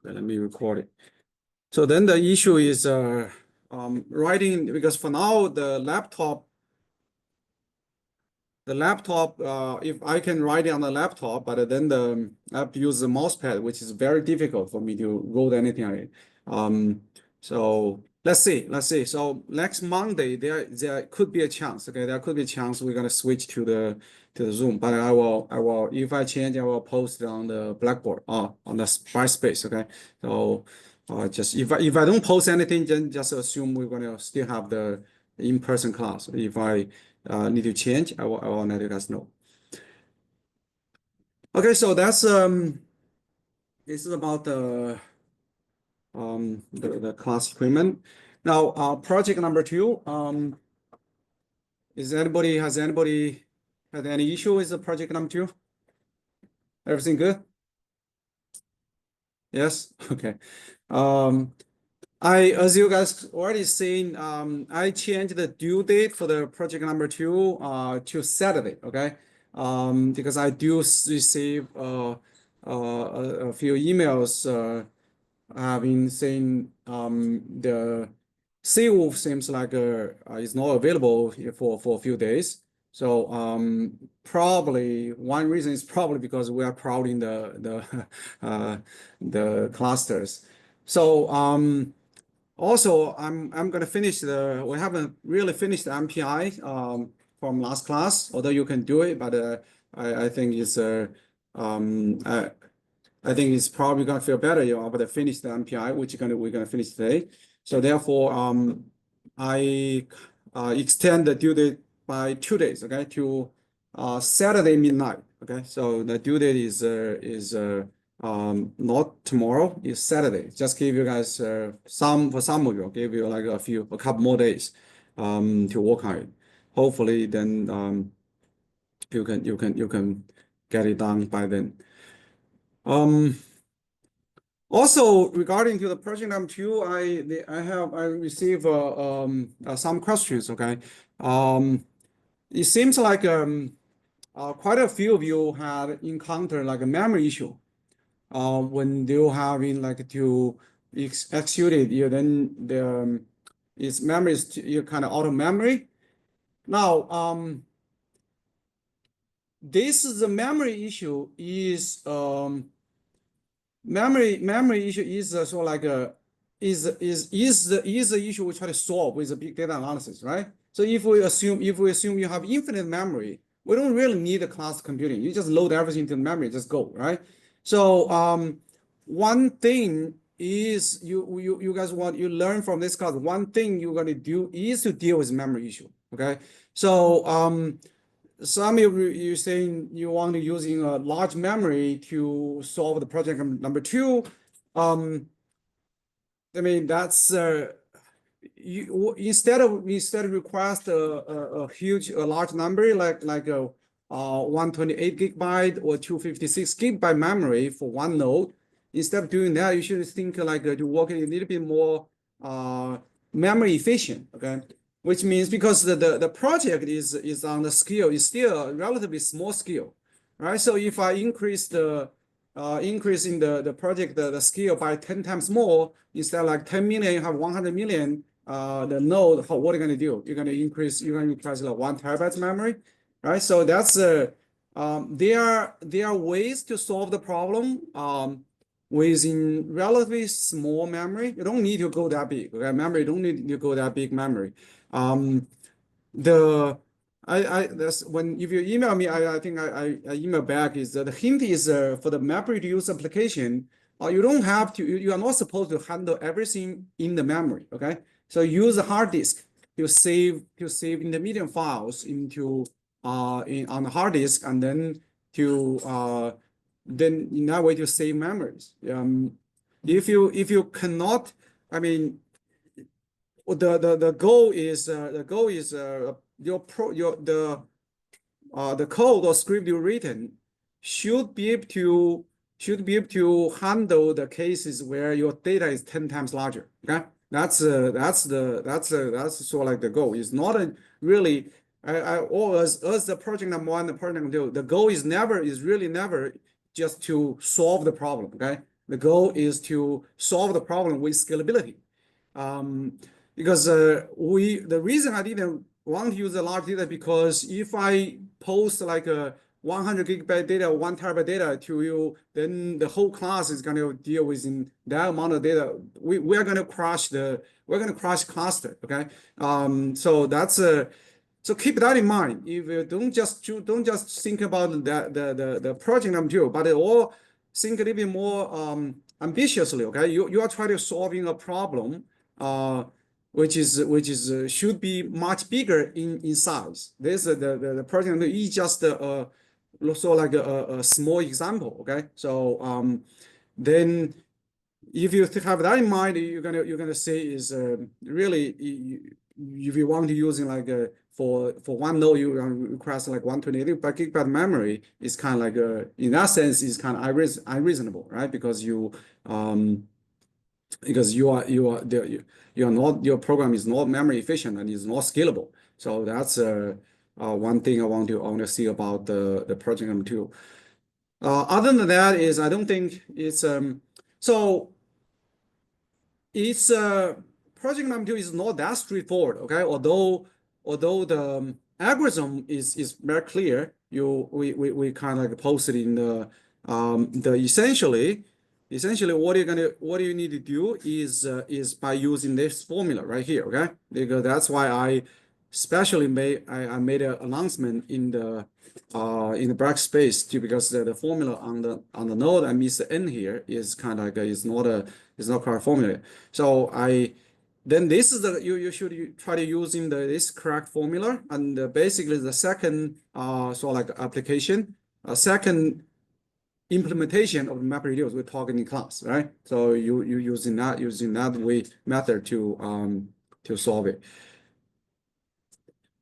Okay, let me record it. So then the issue is writing, because for now the laptop, if I can write it on the laptop, but then I have to use the mouse pad, which is very difficult for me to write anything on it. So let's see. So next Monday there could be a chance. Okay, there could be a chance we're gonna switch to the Zoom. But I will if I change, I will post it on the Blackboard on the Brightspace. Okay, so just if I don't post anything, then just assume we're gonna still have the in-person class. If I need to change, I will let you guys know. Okay, so that's this is about the class equipment. Now project number 2. Has anybody had any issue with the project number 2? Everything good? Yes. Okay. As you guys already seen, I changed the due date for the project number 2 to Saturday. Okay. Because I do receive a few emails have been saying the Seawolf seems like is not available here for a few days. So probably one reason is probably because we are crowding the clusters. So also I'm gonna finish we haven't really finished the MPI from last class, although you can do it, but I think it's I think it's probably gonna feel better, able to finish the MPI, which we're gonna finish today. So therefore, I extend the due date by 2 days, okay, to Saturday midnight. Okay, so the due date is not tomorrow, it's Saturday. Just give you guys for some of you, give you like a couple more days to work on it. Hopefully, then you can get it done by then. Also regarding to the project number 2, I received some questions. Okay, it seems like quite a few of you have encountered like a memory issue when you're having like to execute it. Then its memory is kind of out of memory. Now this is the memory issue is memory issue is sort of like is the issue we try to solve with the big data analysis, right? So if we assume you have infinite memory, we don't really need a class computing. You just load everything into the memory, just go, right? So one thing is you guys you learn from this class. One thing you're gonna do is to deal with memory issue. Okay, so some of you saying you want to using a large memory to solve the project number 2. I mean that's you instead of request a large number like a 128 gigabyte or 256 gigabyte memory for one node. Instead of doing that, you should think like to work a little bit more memory efficient. Okay. Which means because the project is on the scale, is still a relatively small scale, right? So if I increase increasing the project the scale by 10 times more, instead of like 10 million, you have 100 million. The node, what are you gonna do? You're gonna increase like 1 terabyte memory, right? So that's there are ways to solve the problem within relatively small memory. You don't need to go that big. Okay, memory, you don't need to go that big memory. That's when if you email me, I think I email back is the hint is for the MapReduce application. You don't have to. You are not supposed to handle everything in the memory. Okay, so use a hard disk to save intermediate files into on the hard disk, and then then in that way to save memories. If you cannot, I mean, the goal is the code or script you written should be able to handle the cases where your data is 10 times larger. Okay, that's sort of like the goal. It's not a really or as the project number 1, the project number 2, the goal is really never just to solve the problem. Okay, The goal is to solve the problem with scalability. Because the reason I didn't want to use a large data, because if I post like a 100 gigabyte data, 1 terabyte data to you, then the whole class is going to deal with in that amount of data. We're going to crash cluster. Okay. So that's so keep that in mind. If you don't just think about the project number 2, but all think a little bit more ambitiously. Okay, you are trying to solving a problem, which is should be much bigger in size. This the project is just so like a small example. Okay, so then if you have that in mind, you're gonna say is really if you want to using like for one node you request like 128 gigabyte memory, is kind of like in that sense is kind of unreasonable, right? Because you are not, your program is not memory efficient and is not scalable. So that's one thing I want to see about the project number 2. Other than that is I don't think it's so it's project number 2 is not that straightforward. Okay, although the algorithm is very clear, we kind of like posted in the essentially what you need to do is by using this formula right here. Okay, because that's why I especially made an announcement in the backspace too, because the formula on the node I miss the n here is kind of like is not correct formula. So then this is you should try to using this correct formula, and basically the second so like application, second implementation of MapReduce we're talking in class, right? So you using that way method to solve it.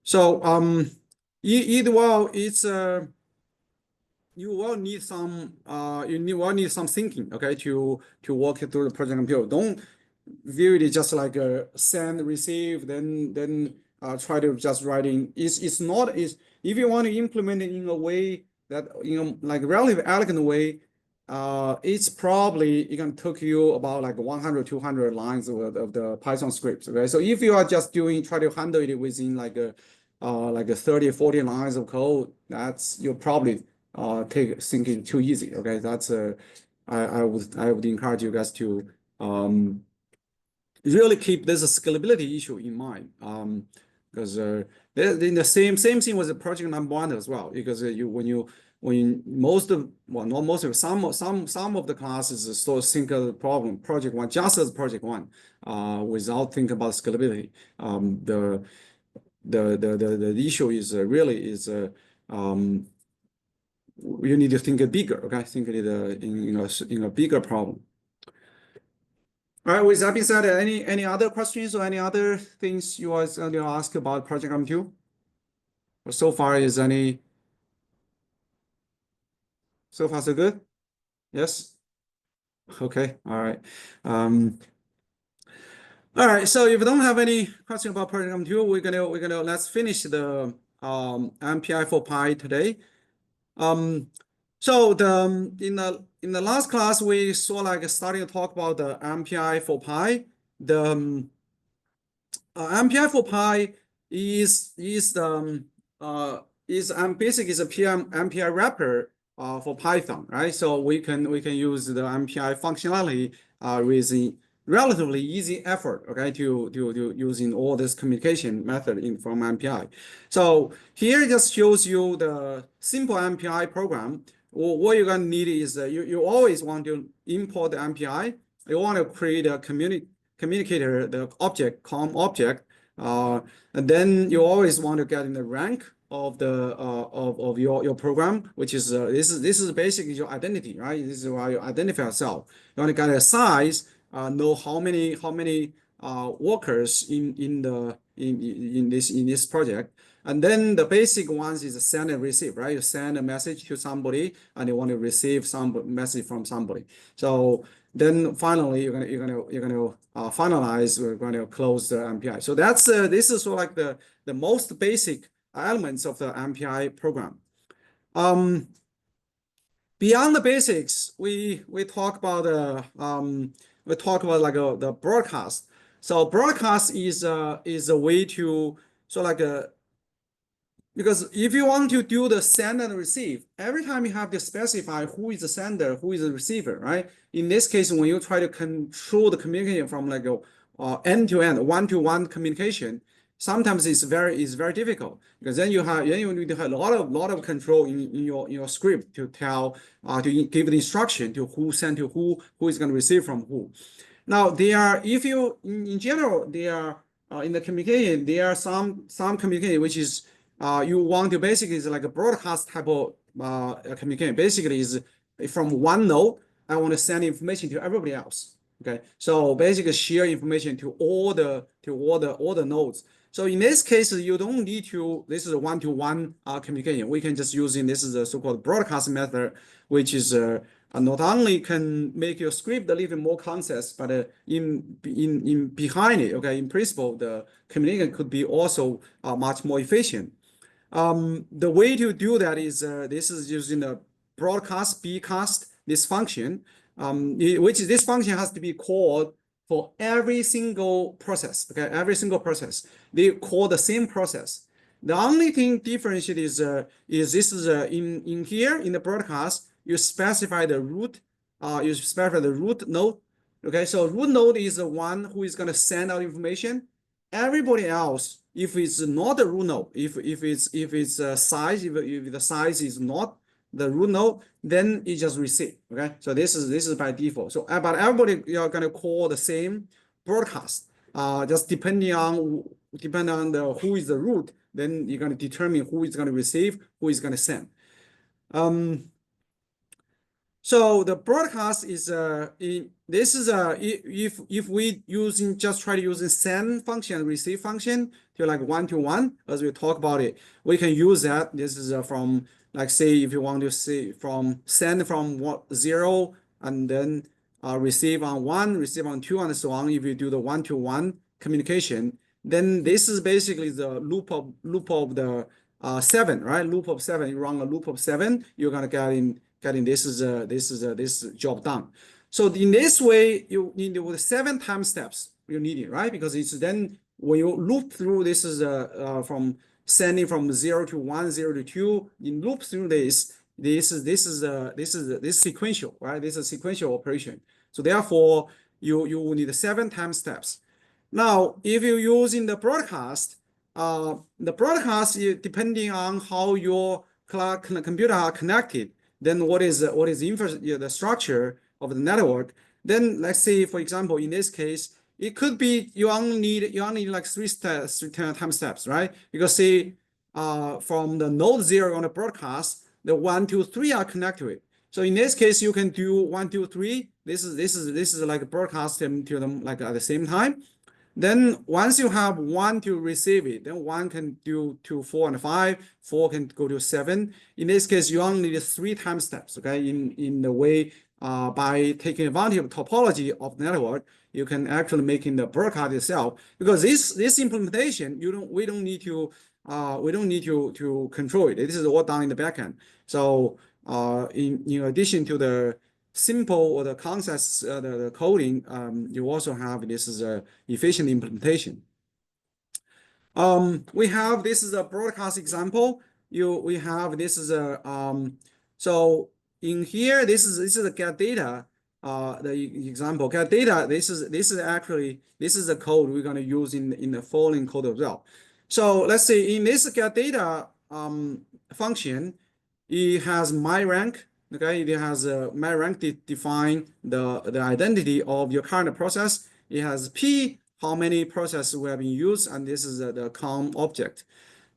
So either well, it's you will need some thinking, okay, to walk through the project computer. Don't view it just like a send receive, then try to just writing. It's not is if you want to implement it in a way that like relatively elegant way, it's probably gonna take you about like 100-200 lines of the Python scripts. Okay, so if you are just try to handle it within like a 30-40 lines of code, that's you'll probably thinking too easy. Okay, that's I would encourage you guys to really keep this scalability issue in mind, because in the same thing with the project number 1 as well, because when most of, well, not most of, some of the classes still think of the problem project 1 just as project 1 without thinking about scalability. The issue is really is you need to think bigger. Okay, think it in a bigger problem. All right, with that being said, any other questions or any other things you guys going to ask about project number 2? Or so far so far so good? Yes? Okay, all right. All right, so if you don't have any question about project number 2, we're gonna let's finish the MPI for Pi today. So in the last class we saw like starting to talk about the MPI for Pi. The MPI for Pi is basically is a MPI wrapper for Python, right? So we can use the MPI functionality with relatively easy effort, okay, to using all this communication method from MPI. So here it just shows you the simple MPI program. What you're gonna need is you always want to import the MPI. You want to create a communicator, the object, COM object, and then you always want to get in the rank of the of your program, which is this is basically your identity, right? This is how you identify yourself. You want to get a size, know how many workers in this project. And then the basic ones is send and receive, right? You send a message to somebody and you want to receive some message from somebody. So then finally you're gonna finalize. We're going to close the MPI. So that's this is sort of like the most basic elements of the MPI program. beyond the basics, we talk about like the broadcast. So broadcast is a way to because if you want to do the send and receive, every time you have to specify who is the sender, who is the receiver, right? In this case, when you try to control the communication from like a end to end, one-to-one communication, sometimes it's very difficult because then you need to have a lot of control in your script to tell to give the instruction to who send to who is going to receive from who. Now if you in general in the communication there are some communication which is you want to basically is like a broadcast type of communication. Basically is from one node I want to send information to everybody else. Okay, so basically share information to all the nodes. So in this case, you don't need to. This is a one-to-one communication. We can just using this is a so-called broadcast method, which is not only can make your script a little more concise, but in behind it, okay, in principle, the communication could be also much more efficient. The way to do that is this is using the broadcast bcast this function, which is this function has to be called for every single process. Okay, every single process they call the same process. The only thing differentiate is this is in here in the broadcast you specify the root node. Okay, so root node is the one who is going to send out information. Everybody else, if it's not a root node, if the size is not the root node, then it just receive. Okay, so this is by default. So but everybody you're gonna call the same broadcast. Just depending on the who is the root, then you're gonna determine who is gonna receive, who is gonna send. So the broadcast is if we try to using send function, receive function to like one-to-one, as we talk about it, we can use that. This is from like say if you want to say from send from 0 and then receive on 1, receive on 2, and so on. If you do the one-to-one communication, then this is basically the loop of the 7, right? Loop of 7. You run a loop of 7, you're gonna getting this job done. So in this way, you need with 7 time steps you need it, right? Because it's then when you loop through this is from sending from 0 to 1, 0 to 2, in loop through this is sequential, right? This is a sequential operation. So therefore, you will need 7 time steps. Now, if you're using the broadcast, depending on how your computer are connected, then what is the structure of the network? Then let's say, for example, in this case, it could be you only need like 3 time steps, right? Because say from the node 0 on the broadcast, the 1, 2, 3 are connected to it. So in this case, you can do 1, 2, 3. This is like broadcast them to them like at the same time. Then once you have 1 to receive it, then 1 can do to 4 and 5, 4 can go to 7. In this case, you only need 3 time steps. Okay, in the way by taking advantage of topology of the network, you can actually making the broadcast itself. Because this implementation, we don't need to control it. This is all done in the backend. So in addition to the simple or the concepts, the coding, you also have this is a efficient implementation. We have this is a broadcast example. We have this is a so in here this is a get data. The example get data. This is actually the code we're gonna use in the following code as well. So let's say in this get data function, it has my rank. Okay, it has my rank define the identity of your current process. It has P, how many processes we have been used, and this is the com object.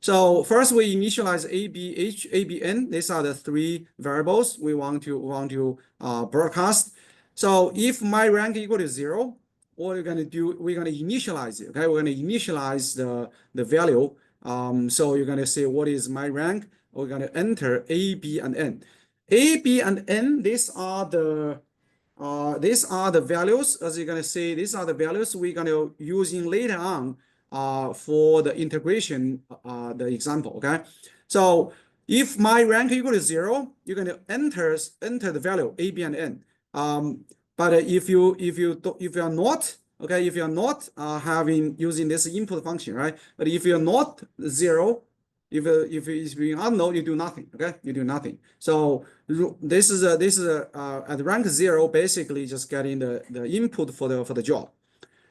So first we initialize A, B, H, A, B, N. These are the 3 variables we want to broadcast. So if my rank equal to 0, what we're gonna do, we're gonna initialize it. Okay, we're gonna initialize the value. So you're gonna say what is my rank? We're gonna enter A, B, and N. A, B, and N, these are the values, as you're gonna say, these are the values we're gonna using later on for the integration, the example. Okay, so If my rank equal to 0, you're going to enter the value A, B, and N. But if you are not, okay, if you are not using this input function, right? But if you're not 0, if you unknown, you do nothing. Okay, you do nothing. So this is at rank 0, basically just getting the input for the job.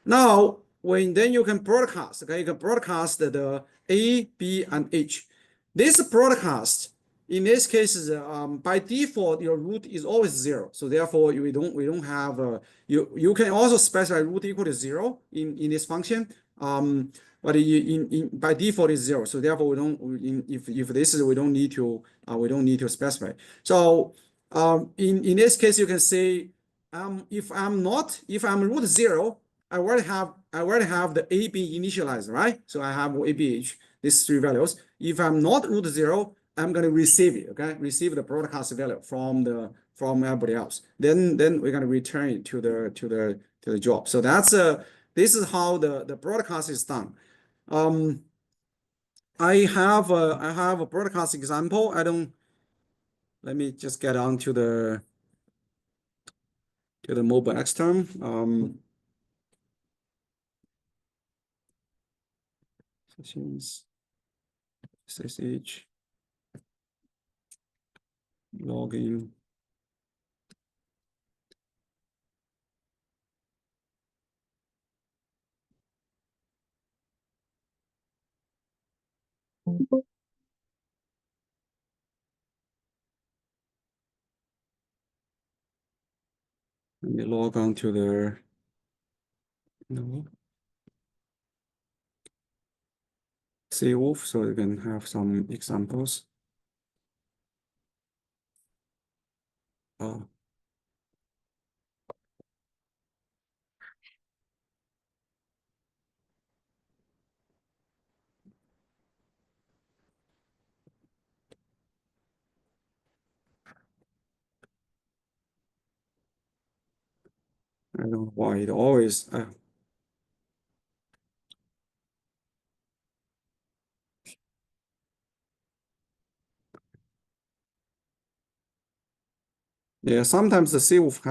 Now, then you can broadcast. Okay, you can broadcast the A, B, and H. This broadcast, in this case, by default your root is always 0. So therefore, we don't have you can also specify root equal to 0 in this function. But by default is 0. So therefore, we don't if this is we don't need to specify. So in this case, you can say if I'm root 0. I already have the AB initialized, right? So I have ABH, these 3 values. If I'm not root 0, I'm going to receive it, okay? Receive the broadcast value from everybody else. Then we're going to return it to the job. So that's this is how the broadcast is done. I have a broadcast example. Let me just get on to the mobile XTerm. Sessions, SSH, login. Let me log on to the Seawolf so you can have some examples. I don't know why it always yeah, sometimes the Seawolf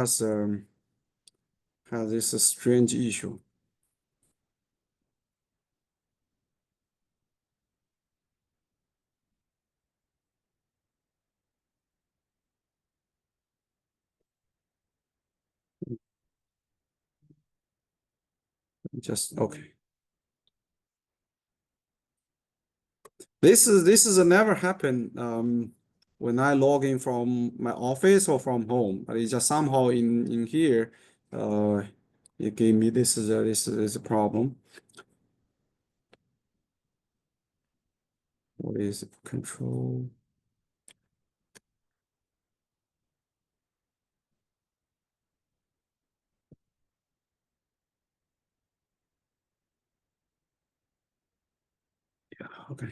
has this strange issue. Just okay. This is never happened when I log in from my office or from home, but it's just somehow in here it gave me this is a problem. What is it? Control? Yeah, okay.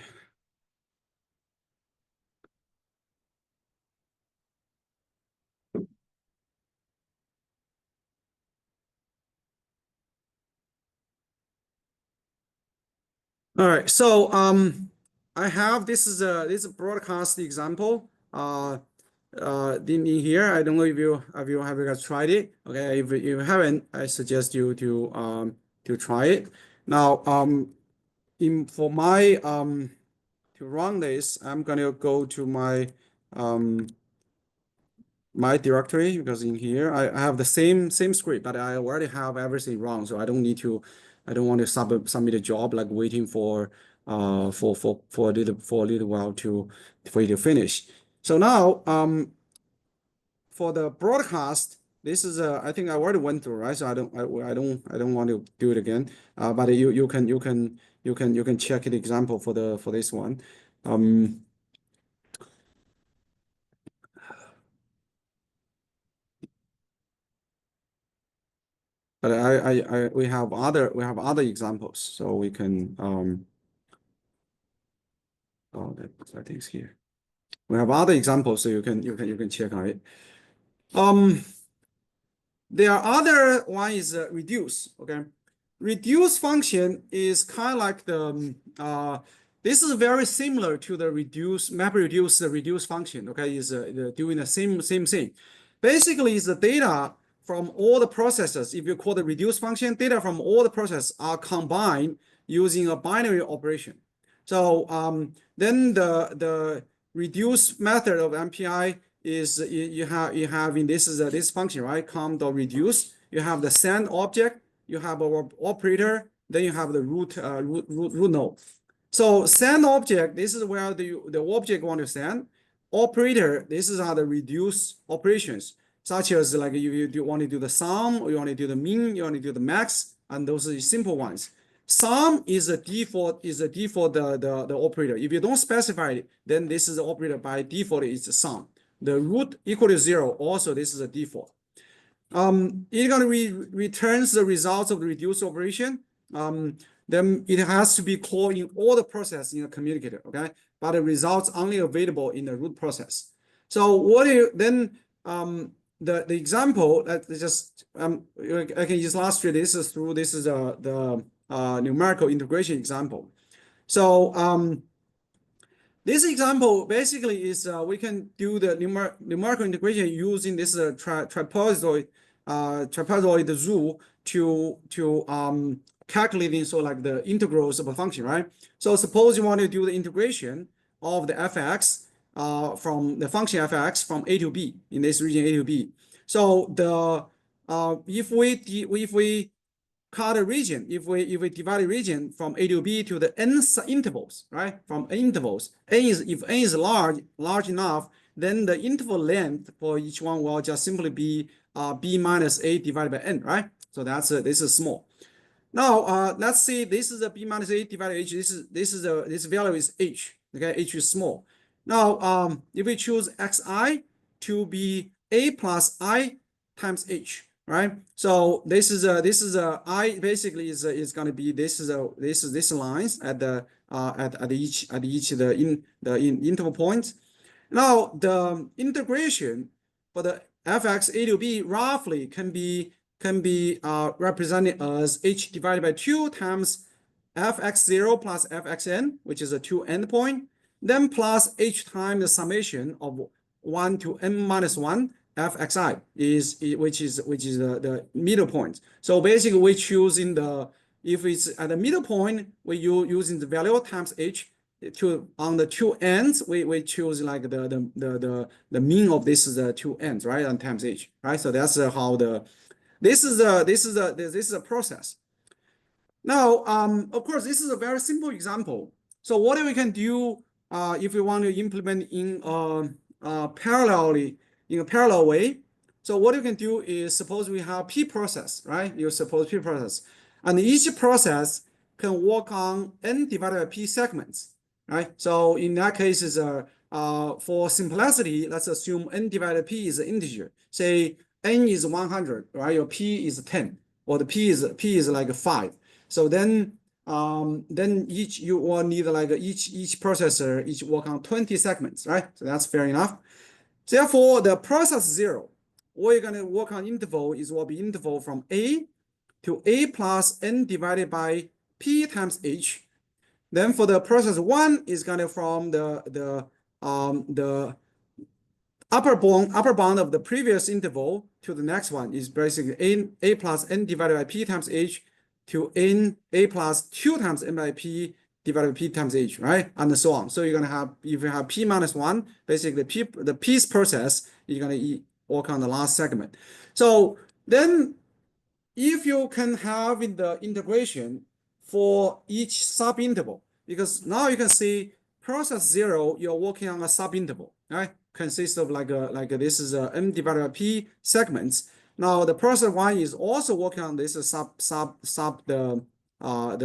All right, so I have this is a broadcast example in here. I don't know if you guys tried it. Okay, if you haven't, I suggest you to try it. Now for my to run this, I'm gonna go to my my directory because in here I have the same script, but I already have everything wrong, so I don't want to submit a job like waiting for a little while for you to finish. So now for the broadcast, this is I think I already went through, right? So I don't want to do it again. But you can check the example for this one. But we have other examples, so we can oh that thing's here. We have other examples, so you can check on it. There are other one is reduce. Okay, reduce function is kind of like This is very similar to the MapReduce function. Okay, is doing the same thing. Basically, is the data from all the processes. If you call the reduce function, data from all the processes are combined using a binary operation. So then the reduce method of MPI is you have in this function, right? com.reduce. You have the send object, you have our operator, then you have the root node. So send object, this is where the object want to send. Operator, this is how the reduce operations, such as like you want to do the sum, or you want to do the mean, you want to do the max, and those are simple ones. Sum is a default the operator. If you don't specify it, then this is the operator by default is the sum. The root equal to 0, also this is a default. It's gonna returns the results of the reduce operation. Then it has to be called in all the process in a communicator, okay? But the results only available in the root process. So what do you then the example that just I can just illustrate this is through this is the numerical integration example. So this example basically is we can do the numerical integration using this trapezoid rule to calculating like the integrals of a function, right? So suppose you want to do the integration of the fx from the function fx from a to b in this region a to b. So the if we cut a region, if we divide a region from a to b to the n intervals, right? From n intervals, if n is large enough, then the interval length for each one will just simply be b minus a divided by n, right? So that's this is small. Now let's see, this is a b minus a divided by h. This value is h. Okay, h is small. Now if we choose xi to be a plus I times h, right? So this is I basically is going to be this lines at each interval point. Now the integration for the fx a to b roughly can be represented as h divided by 2 times fx0 plus fxn, which is a 2 endpoint, then plus h times the summation of 1 to n minus 1 fxi which is the middle point. So basically we choosing if it's at the middle point, we using the value times h to on the two ends we choose like the mean of this is the two ends, right? And times h, right? So that's how this is a process. Now of course this is a very simple example. So what we can do if we want to implement in in a parallel way. So what you can do is suppose we have P process, right? You suppose P process, and each process can work on n divided by P segments, right? So in that case is for simplicity, let's assume n divided by P is an integer. Say n is 100, right? Your P is 10, or the P is like 5. So then each you will need like each processor each work on 20 segments, right? So that's fair enough. Therefore, the process 0, we're going to work on interval will be interval from a to a plus n divided by p times h. Then for the process 1 is going to from the upper bound of the previous interval to the next one is basically a plus n divided by p times h to a plus 2 times n by p divided by p times h, right? And so on. So you're gonna have, if you have p minus 1, basically the piece process, you're gonna work on the last segment. So then if you can have in the integration for each subinterval, because now you can see process 0, you're working on a subinterval, right? Consists of like this is n divided by p segments. Now the process 1 is also working on this the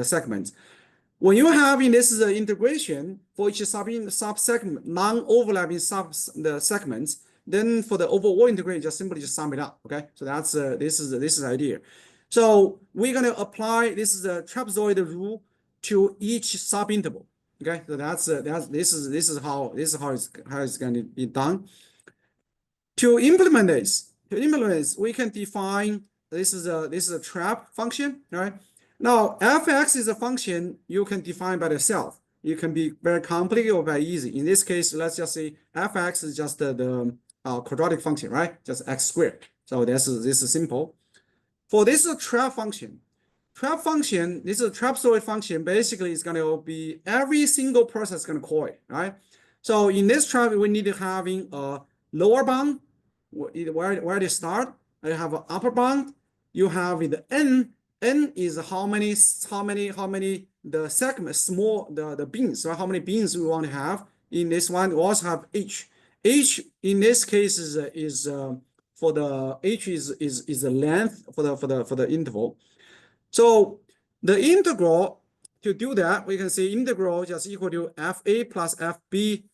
segments. When you have in this integration for each sub-segment, non-overlapping segments, then for the overall integration, just simply sum it up. Okay, so that's this is the idea. So we're going to apply this is the trapezoid rule to each subinterval. Okay, so this is how it's going to be done. To implement this, we can define this is a trap function, right? Now, fx is a function you can define by yourself. it can be very complicated or very easy. In this case, let's just say fx is just the quadratic function, right? Just x squared. So this is simple. For this trap function, this is a trapezoid function. Basically, it's going to be every single process going to call it, right? So in this trap, we need to having a lower bound, where they start. You have an upper bound. You have the n. N is how many the segment the beans, right? How many beans we want to have in this one. We also have h. H in this case is for the h is the length for the interval. So the integral, to do that, we can say integral just equal to fa plus fb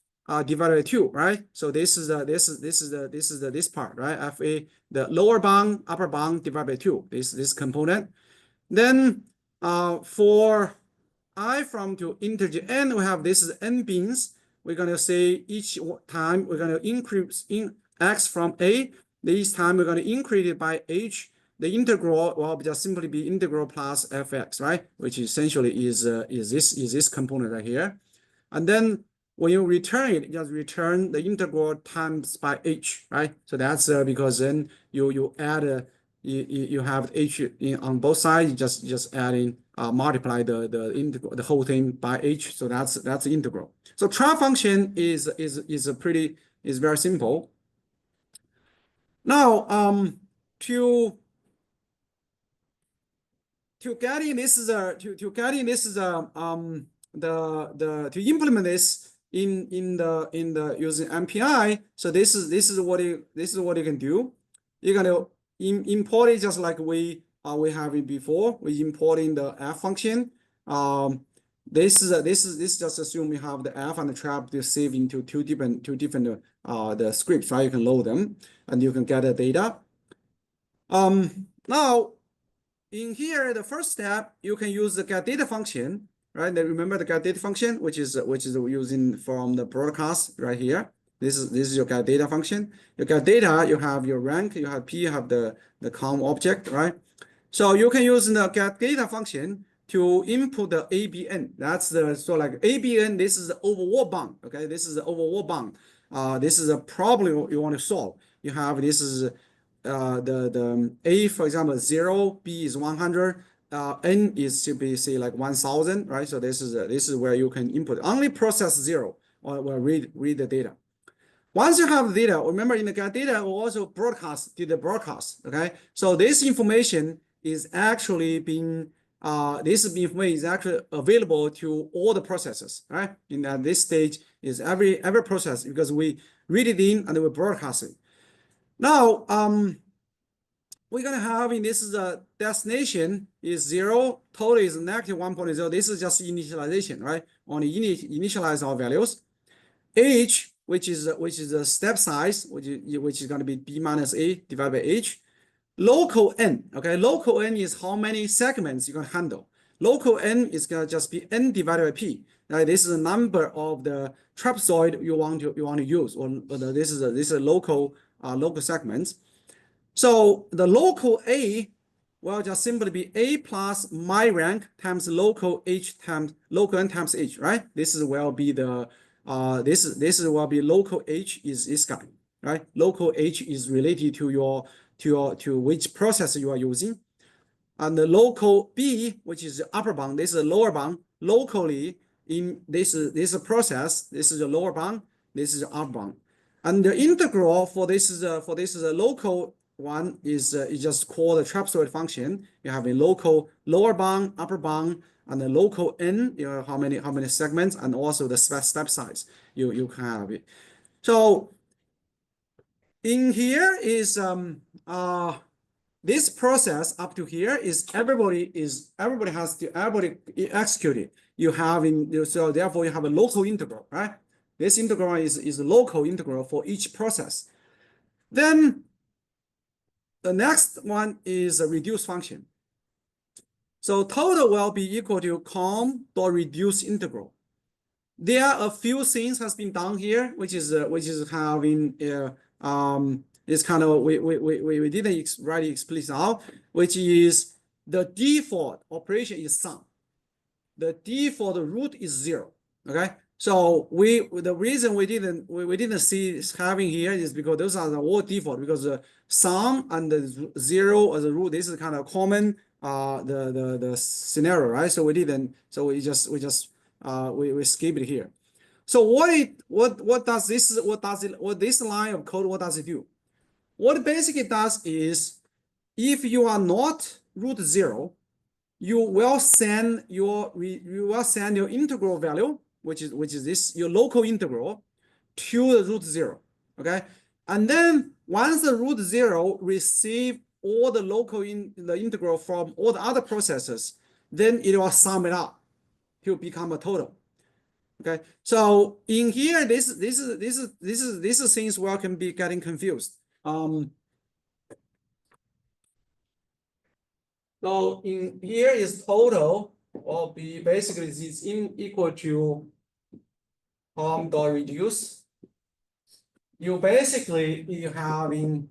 divided by 2, right? So this is this part, right? Fa, the lower bound, upper bound divided by 2. This component. Then for I from to integer n, we have this is n beans. We're gonna say each time we're gonna increase in x from a. This time we're gonna increase it by h. The integral will just simply be integral plus fx, right? Which essentially is this component right here. And then when you return it, just return the integral times by h, right? So that's because then you add you have h on both sides. You just adding multiply the integral, the whole thing by h. So that's the integral. So trap function is very simple. Now to implement this in the using MPI. So this is what you can do. You're gonna import it just like we have it before. We importing the f function. This just assume we have the f and the trap to save into two different the scripts, right? You can load them and you can get the data. Now in here, the first step, you can use the get data function, right? Remember the get data function, which is using from the broadcast right here. This is your get data function. You get data, you have your rank, you have p, you have the com object, right? So you can use the get data function to input the ABN. That's the like ABN. This is the overall bound. Okay, this is the overall bound. This is a problem you want to solve. You have this is the A, for example, 0, B is 100, N is to be say like 1000, right? So this is where you can input only process 0 or read the data. Once you have the data, remember in the get data, we also do the broadcast. Okay, so this information is actually being this information is actually available to all the processes, right? In this stage is every process, because we read it in and we broadcast it. Now, we're gonna have in this is a destination is 0, total is negative 1.0. This is just initialization, right? Only initialize our values. H, which is a step size, which is gonna be b minus a divided by h. Local n, okay? Local n is how many segments you can handle. Local n is gonna just be n divided by p. Right? This is the number of the trapezoid you want to use, or this is a local segments. So the local A will just simply be A plus my rank times local h times local n times h, right? This will be the this will be local h is this guy, right? Local h is related to which process you are using. And the local B, which is the upper bound, this is the lower bound. Locally in this process, this is the lower bound, this is the upper bound. And the integral for this is a local one is just called the trapezoid function. You have a local lower bound, upper bound, and the local n. You know how many segments, and also the step size you can have it. So in here is this process up to here is everybody execute it. You have so therefore you have a local integral, right? This integral is a local integral for each process. Then the next one is a reduce function. So total will be equal to com.reduce integral. There are a few things has been done here, which is having it's kind of we didn't write it explicit out, which is the default operation is sum. The default root is 0. Okay, so the reason we didn't see having here is because those are the all default, because the sum and the zero as a root, this is kind of common the scenario, right? So we didn't, so we just we skip it here. So what does this line of code, what does it do? What it basically does is, if you are not root zero, you will send your integral value, which is this, your local integral, to the root zero. Okay, and then once the root zero receive all the local the integral from all the other processes, then it will sum it up to become a total. Okay, so in here, this things will can be getting confused. So in here is total will be basically is equal to dot reduce. You basically you having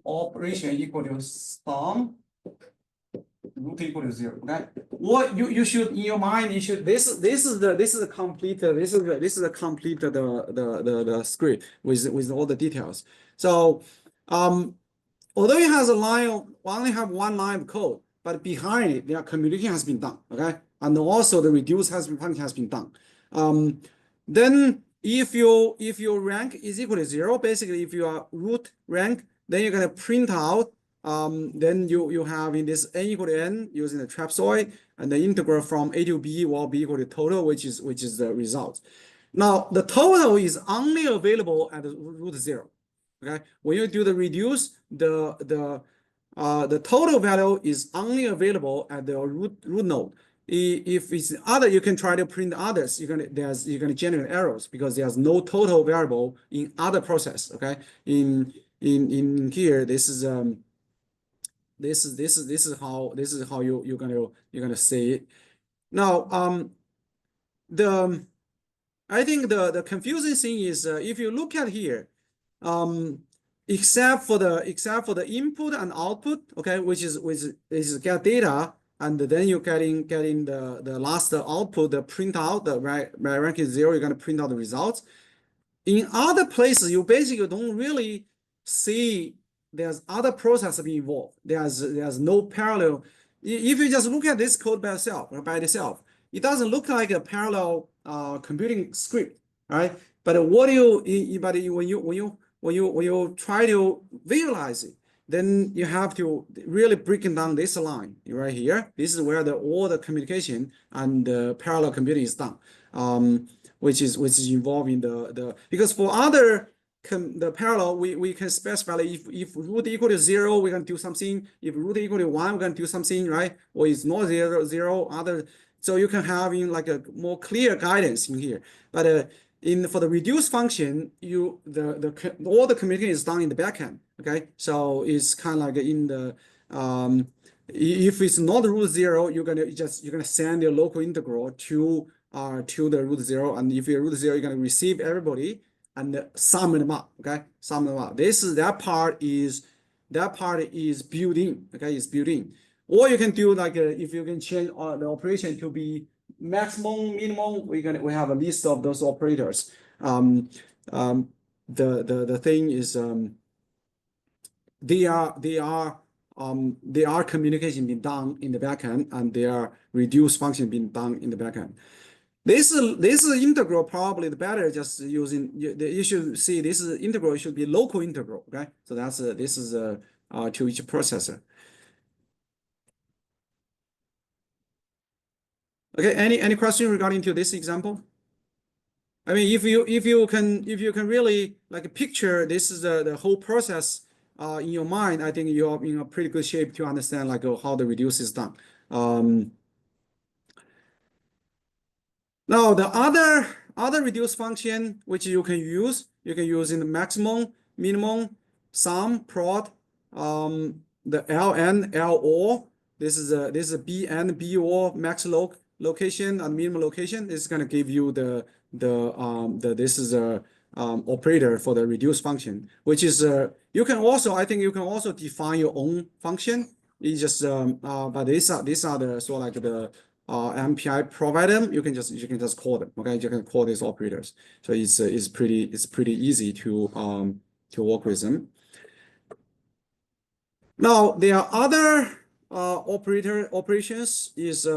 operation equal to sum root equal to zero. Okay, what you should in your mind, you should this is the complete the script with all the details. So although it has a line, only have one line of code, but behind it, their communication has been done. Okay, and also the reduce function has been done. Then if your rank is equal to zero, basically if you are root rank, then you're gonna print out. Then you have in this n equal to n using the trapezoid, and the integral from a to b will be equal to total, which is the result. Now the total is only available at root zero. Okay, when you do the reduce, the total value is only available at the root node. If it's other, you can try to print others. You're gonna generate errors because there's no total variable in other process. Okay, in here, this is how you're gonna say it. Now I think the confusing thing is if you look at here, except for the input and output, okay, which is get data, and then you're getting the last output, the print out, the rank is zero, you're gonna print out the results. In other places, you basically don't really see there's other process being involved. There's no parallel. If you just look at this code by itself, it doesn't look like a parallel computing script, right? But when you try to visualize it, then you have to really break down this line right here. This is where all the communication and the parallel computing is done, which is involving because for other the parallel, we can specify if root equal to zero, we're gonna do something. If root equal to one, we're gonna do something, right? Or it's not zero other. So you can have in like a more clear guidance in here. But for the reduce function, all the communication is done in the backend. Okay, so it's kind of like in the if it's not root zero, you're gonna send your local integral to the root zero, and if you're root zero, you're gonna receive everybody and sum them up. Okay, sum them up. That part is built in. Okay, it's built in. Or you can do like if you can change the operation to be maximum, minimum. We have a list of those operators. The thing is they are communication being done in the backend, and they are reduce function being done in the backend. This is integral probably the better just using you should see this is integral, it should be local integral. Okay, so that's this is to each processor. Okay, any question regarding to this example? I mean, if you can really like picture this is the whole process in your mind, I think you're in a pretty good shape to understand like how the reduce is done. Now the other reduce function which you can use in the maximum, minimum, sum, prod, the ln, lor. This is a bn, bor max location and minimum location. This is gonna give you this is a operator for the reduce function, which is I think you can also define your own function. It's just but these are the sort of like MPI provide them, you can just call them. Okay, you can call these operators. So it's pretty easy to work with them. Now there are other operations is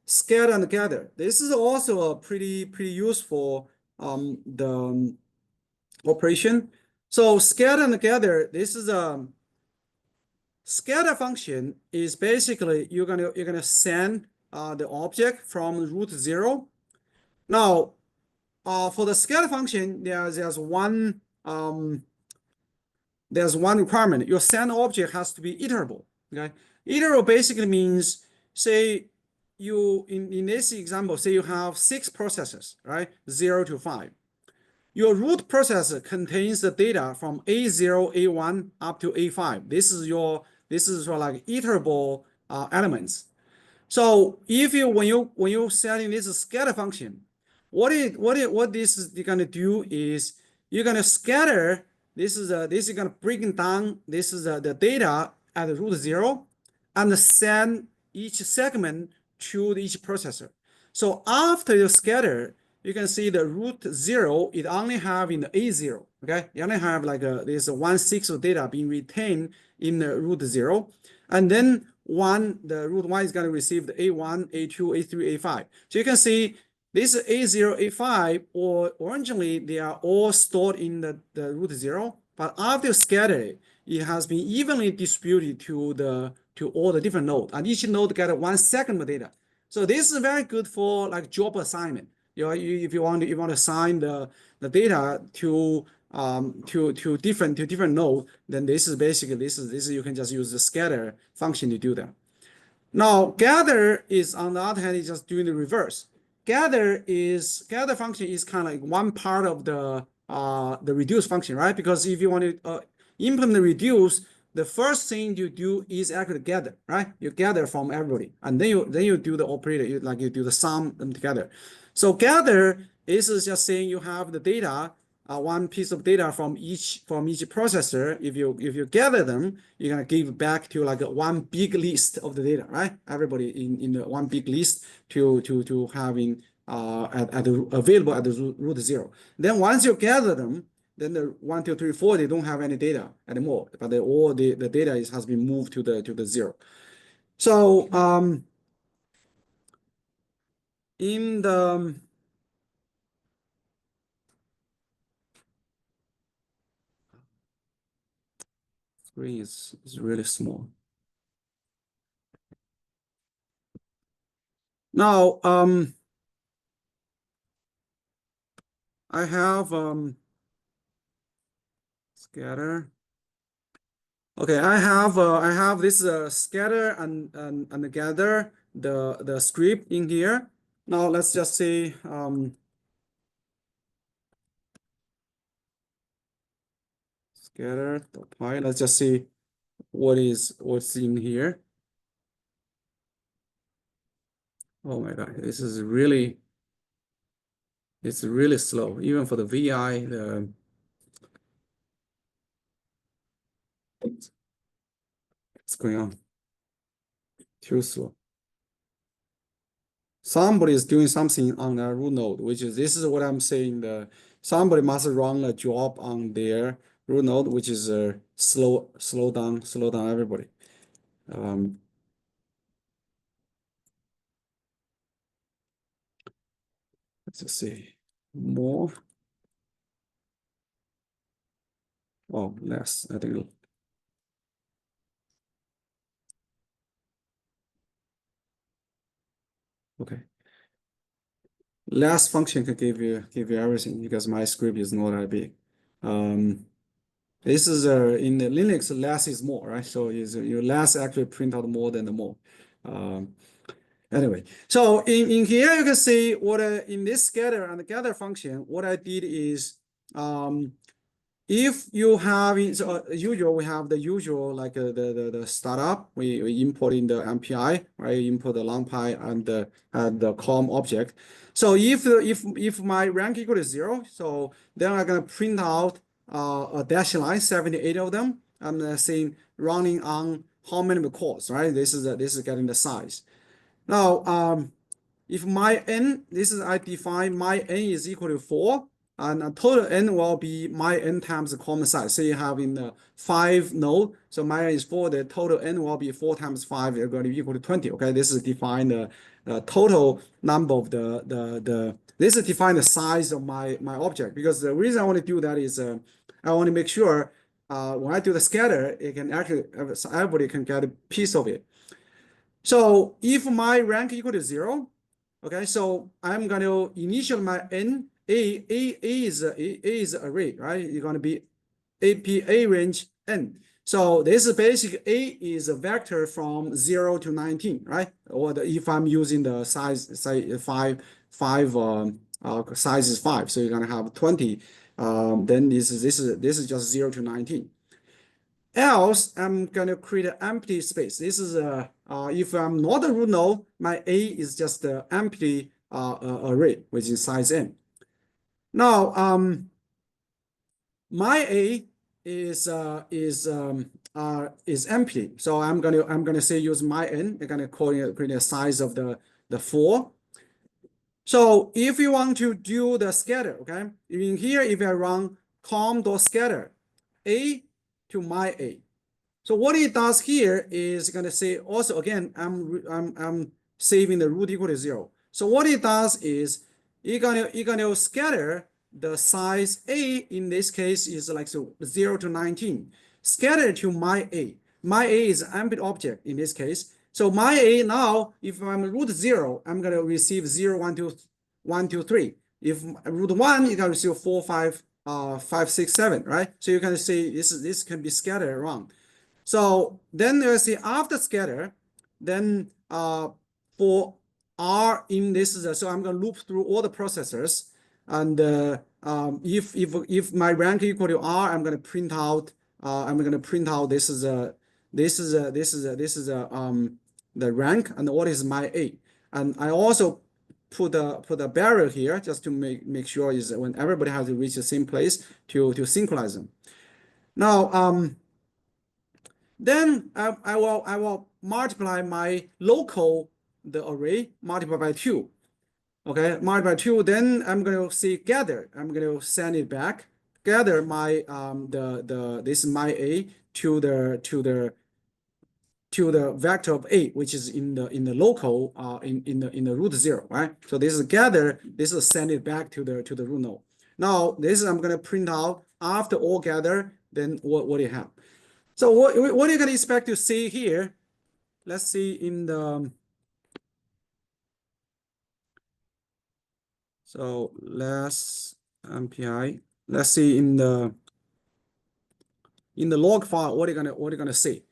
scatter and gather. This is also a pretty useful the operation. So scatter and gather, this is a scatter function is basically you're gonna send the object from root 0. Now for the scatter function, there's one requirement. Your send object has to be iterable. Okay, iterable basically means, say you in this example, say you have 6 processors, right, 0 to 5. Your root processor contains the data from A0, A1 up to A5. This is your like iterable elements. So if you when you setting this scatter function, what this is gonna do is you're gonna scatter. This is gonna break down. This is the data at root 0, and send each segment to each processor. So after you scatter, you can see the root 0 it only have in the A0. Okay, you only have like this 1/6 of data being retained in the root 0, and then the root 1 is going to receive the A1, A2, A3, A5. So you can see this A0, A5, or originally they are all stored in the root 0, but after scatter, it has been evenly distributed to all the different nodes, and each node get 1 second of data. So this is very good for like job assignment. If you want to assign the data to different node, then this is basically this is you can just use the scatter function to do that. Now gather is on the other hand is just doing the reverse. Gather function is kind of like one part of the reduce function, right? Because if you want to implement the reduce, the first thing you do is actually gather, right? You gather from everybody, and then you do the operator, you do the sum them together. So gather is just saying you have the data, one piece of data from each processor. If you gather them, you're gonna give back to like one big list of the data, right? Everybody in the one big list to having available at the root 0. Then once you gather them, then the 1, 2, 3, 4 they don't have any data anymore, but all the data has been moved to the 0. So in the screen is really small. Now I have scatter. Okay, I have this scatter and gather the script in here. Now let's just say scatter.py. Let's just see what's in here. Oh my God, this is really slow. Even for the VI, what's going on? Too slow. Somebody is doing something on a root node, which is this is what I'm saying. Somebody must run a job on their root node, which is slow down everybody. Let's just see more. Oh, less. I think. Okay. Last function can give you everything because my script is not that big. This is in the Linux, less is more, right? So your less actually print out more than the more. Anyway, so in here you can see what in this scatter and gather function, what I did is if you have usual, we have the usual like the startup. We import in the MPI, right? Import the NumPy and the com object. So if my rank equal to 0, so then I'm gonna print out a dash line, 78 of them. I'm saying running on how many calls, right? This is getting the size. Now, if my n, this is I define my n is equal to 4, and total n will be my n times the common size. Say you have in the 5 node, so my n is 4, the total n will be 4 times 5, is going to be equal to 20. Okay, this is define the total number of this is define the size of my object, because the reason I want to do that is I want to make sure when I do the scatter, it can actually everybody can get a piece of it. So if my rank equal to 0, okay, so I'm going to initial my n. A is array, right? You're going to be A range n. So this is basically A is a vector from 0 to 19, right? Or if I'm using the size, say 5 size is 5, so you're going to have 20. Then this is just 0 to 19. Else, I'm going to create an empty space. This is if I'm not a root node, my A is just an empty array, which is size n. Now, my A is empty, so I'm gonna say use my n. I'm gonna create a size of the 4. So if you want to do the scatter, okay, in here, if I run com.scatter A to my A. So what it does here is going to say also, again, I'm saving the root equal to 0. So what it does is you're gonna scatter the size A, in this case is like 0 to 19. Scatter to my A. My A is an empty object in this case. So my A now, if I'm root 0, I'm gonna receive 0, 1, 2, 1, 2, 3. If root 1, you can receive 4, 5, 5, 6, 7, right? So you can see this can be scattered around. So then you see after scatter, then for R in this, so I'm going to loop through all the processors, and if my rank equal to R, I'm going to print out. This is the rank, and what is my A, and I also put a barrier here just to make sure is when everybody has to reach the same place to synchronize them. Now then I will multiply my local the array multiply by 2. Okay, multiply by 2. Then I'm going to say gather. I'm going to send it back. Gather my this is my A to the vector of A, which is in the local in the root 0, right? So this is gather. This is send it back to the root node. Now this is I'm going to print out after all gather. Then what do you have? So what are you going to expect to see here? Let's see in the, so let's MPI. Let's see in the log file. What are you gonna see?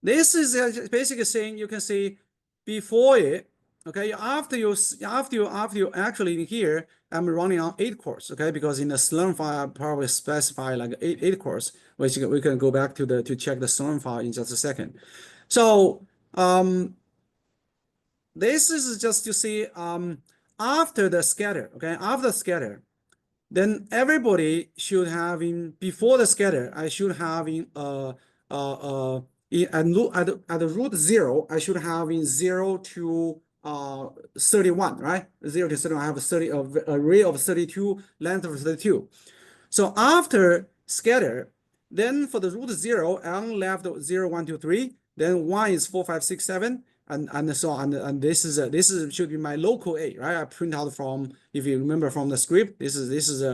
This is basically saying you can see before it. Okay, after you actually in here, I'm running on 8 cores. Okay, because in the Slurm file I probably specify like 8 cores, which we can go back to check the Slurm file in just a second. So this is just to see after the scatter. Okay, after the scatter, then everybody should have in before the scatter. I should have in at the root 0, I should have in 0 to 31, right? 0 to 31, I have a 30 array of 32, length of 32. So after scatter, then for the root 0, I'm left 0, 1, 2, 3. Then 1 is 4, 5, 6, 7, and so on. And this should be my local A, right? I print out from, if you remember from the script, this is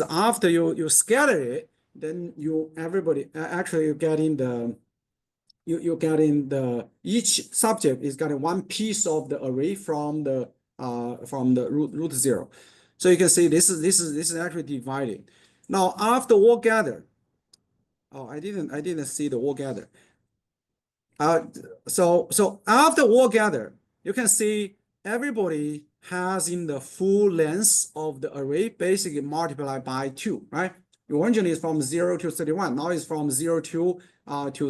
after you scatter it, then everybody actually you get in the each subject is getting one piece of the array from the root 0. So you can see this is actually divided. Now after all gather, oh, I didn't see the all gather. So after all gather, you can see everybody has in the full length of the array basically multiplied by 2, right? Originally it's from 0 to 31. Now it's from 0 to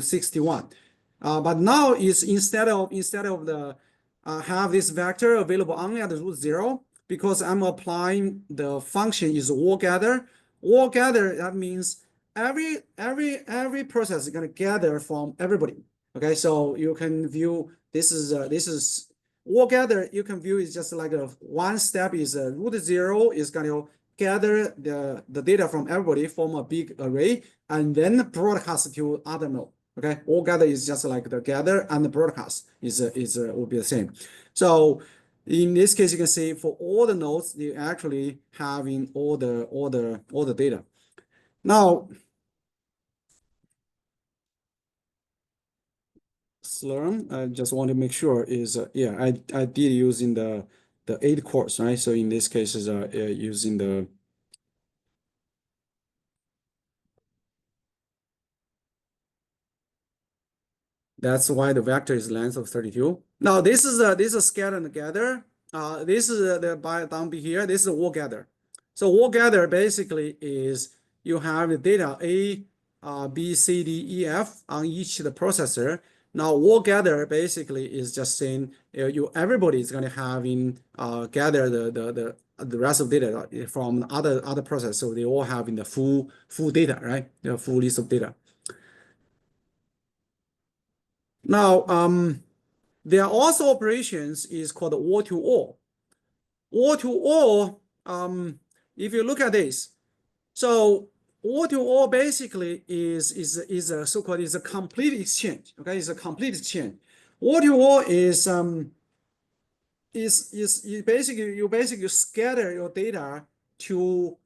61. But now it's instead of the have this vector available only at the root 0, because I'm applying the function is all gather. All gather, that means every process is going to gather from everybody. Okay, so you can view this is all gather. You can view it's just like a one step is root 0 is going to gather the data from everybody, form a big array, and then broadcast to other node. Okay, all gather is just like the gather, and the broadcast is will be the same. So in this case, you can see for all the nodes, you actually having all the data. Now, Slurm, I just want to make sure is yeah, I did using the 8 cores, right? So in this case is using the that's why the vector is length of 32. Now this is scatter and gather. This is the by down here. This is all gather. So all gather basically is you have the data A, B, C, D, E, F on each of the processor. Now all gather basically is just saying everybody is going to have in gather the rest of data from other process. So they all have in the full data, right? The full list of data. Now, there are also operations is called all to all. All to all, if you look at this, so all to all basically is a so-called is a complete exchange. Okay, it's a complete exchange. All to all is you basically scatter your data to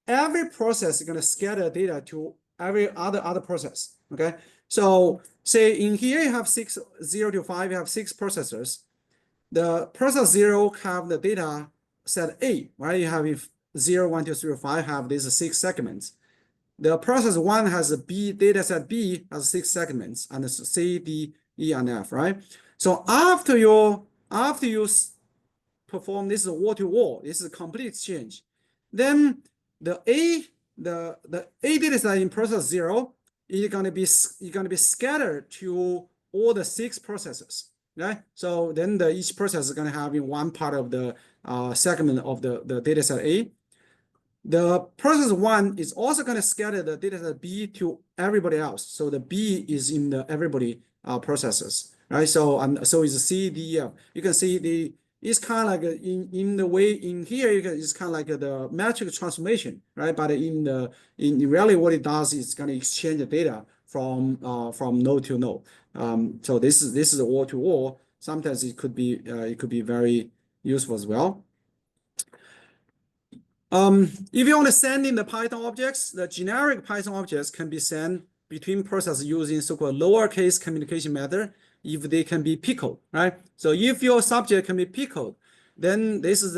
every process is going to scatter data to every other process. Okay, so say in here you have 0 to 5, you have 6 processors. The process 0 have the data set A, right? You have if 0, 1, 2, 3, 5 have these 6 segments. The process 1 has a B data set B has 6 segments and C, D, E, and F, right? So after you perform this wall to wall, this is a complete exchange. Then the A data set in process 0 is going to be scattered to all the 6 processes, right? So then each process is going to have in one part of the segment of the data set A. The process 1 is also going to scatter the data set B to everybody else. So the B is in the everybody processes, right? So it's C, D, F. You can see it's kind of like in the way in here it's kind of like the metric transformation, right? But in really what it does is going to exchange the data from node to node. So this is all to all. Sometimes it could be very useful as well. If you want to send in the Python objects, the generic Python objects can be sent between processes using so-called lowercase communication method if they can be pickled, right? So if your subject can be pickled, then this is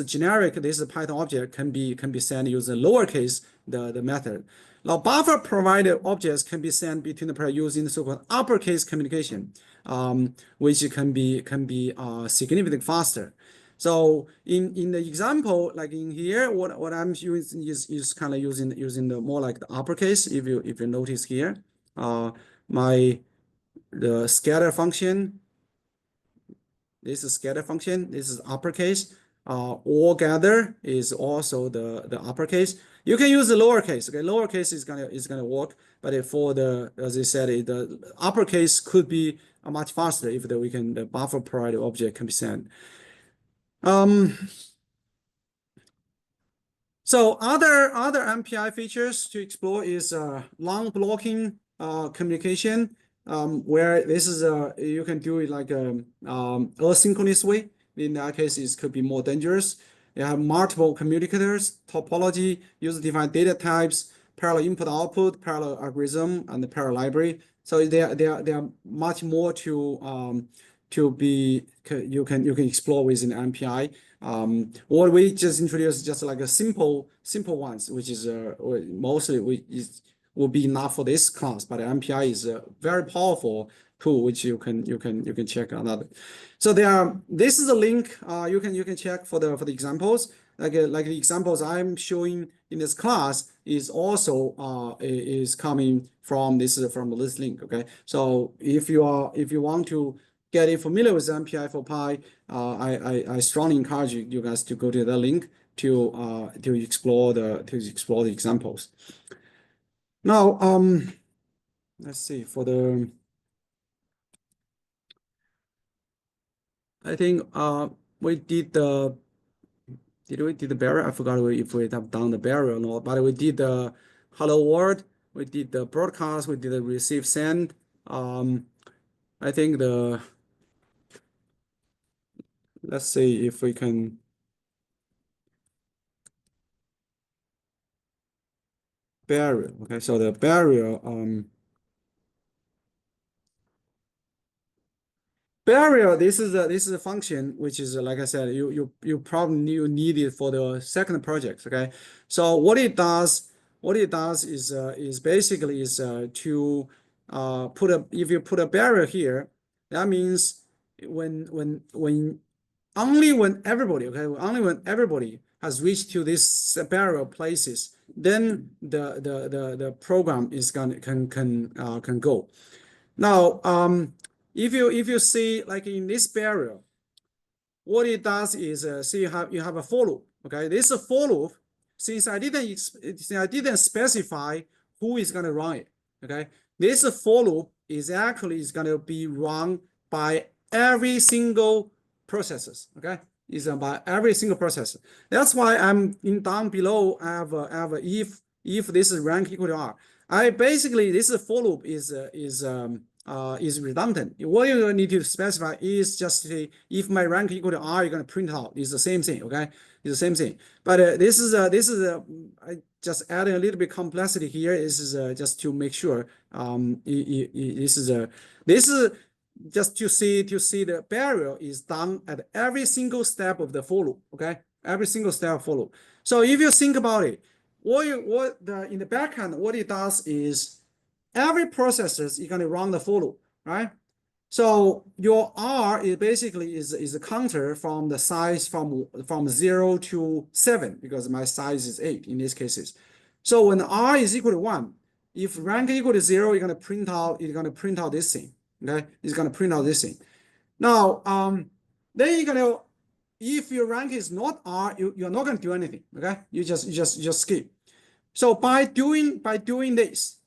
generic. This Python object can be sent using lowercase the method. Now buffer provided objects can be sent between the process using the so-called uppercase communication, which can be significantly faster. So in the example, like in here, what I'm using is kind of using the more like the uppercase. If you notice here, the scatter function. This is scatter function. This is uppercase. All gather is also the uppercase. You can use the lowercase. Okay, lowercase is gonna work, but for as I said, the uppercase could be much faster if the buffer provided object can be sent. So other MPI features to explore is long blocking communication, where this is you can do it like asynchronous way. In that case, it could be more dangerous. You have multiple communicators, topology, user-defined data types, parallel input-output, parallel algorithm, and the parallel library. So they are much more to be you can explore within MPI. What we just introduced is just like a simple ones, which is mostly will be enough for this class. But MPI is a very powerful tool which you can check another. So this is a link you can check for the examples. Like the examples I'm showing in this class is also is coming from this link. Okay, so if you want to getting familiar with MPI for Pi, I strongly encourage you guys to go to the link explore the examples. Now, let's see for the. I think we did the. Did we did the barrier? I forgot if we have done the barrier or not, but we did the hello world, we did the broadcast, we did the receive send. I think let's see if we can. Barrier. Okay, so the barrier, barrier. This is a function which is like I said, you probably need it for the second project. Okay, so what it does is basically to put a if you put a barrier here, that means when only when everybody has reached to this barrier places, then the program is can go. Now, if you see like in this barrier, what it does is see you have a for loop. Okay, this is a for loop. Since I didn't specify who is going to run it. Okay, this for loop is going to be run by every single processes. Okay, is by every single process. That's why I'm in down below. I have a if this is rank equal to R. I basically this for loop is redundant. What you need to specify is just if my rank equal to R, you're going to print out. It's the same thing. Okay, it's the same thing. But this is I just adding a little bit complexity here. This is just to make sure. This is just to see the barrier is done at every single step of the for loop. Okay, every single step of for loop. So if you think about it, in the backend, what it does is every process is going to run the for loop, right? So your R is basically is a counter from the size from 0 to 7 because my size is 8 in these cases. So when R is equal to 1, if rank equal to 0, you're going to print out this thing. Okay, it's going to print out this thing. Now, then you're going to, if your rank is not R, you're not going to do anything. Okay, you just skip. So by doing this,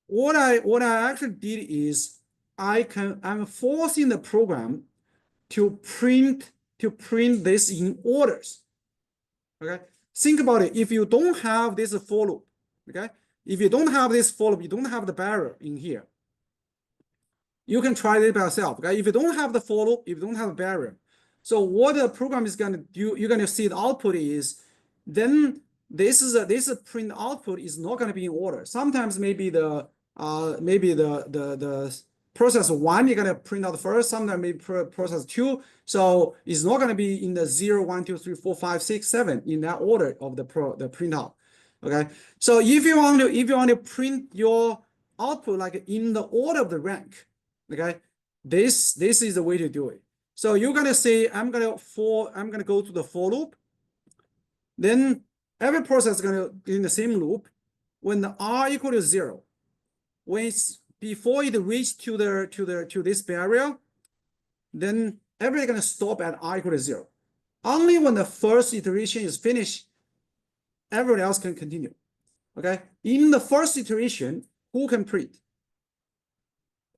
what I actually did is I'm forcing the program to print this in orders. Okay, think about it. If you don't have this for loop, okay, if you don't have this for loop, you don't have the barrier in here. You can try it by yourself. Okay, if you don't have the for loop, if you don't have a barrier, so what the program is going to do, you're going to see the output is then this print output is not going to be in order. Sometimes maybe the process 1 you're going to print out first. Sometimes maybe process 2. So it's not going to be in the 0, 1, 2, 3, 4, 5, 6, 7 in that order of the printout. Okay. So if you want to print your output like in the order of the rank, okay, this is the way to do it. So you're going to say I'm going to go to the for loop. Then every process is going to be in the same loop. When the R equal to 0, before it reaches to this barrier, then everything going to stop at R equal to 0. Only when the first iteration is finished, everyone else can continue. Okay. In the first iteration, who can print?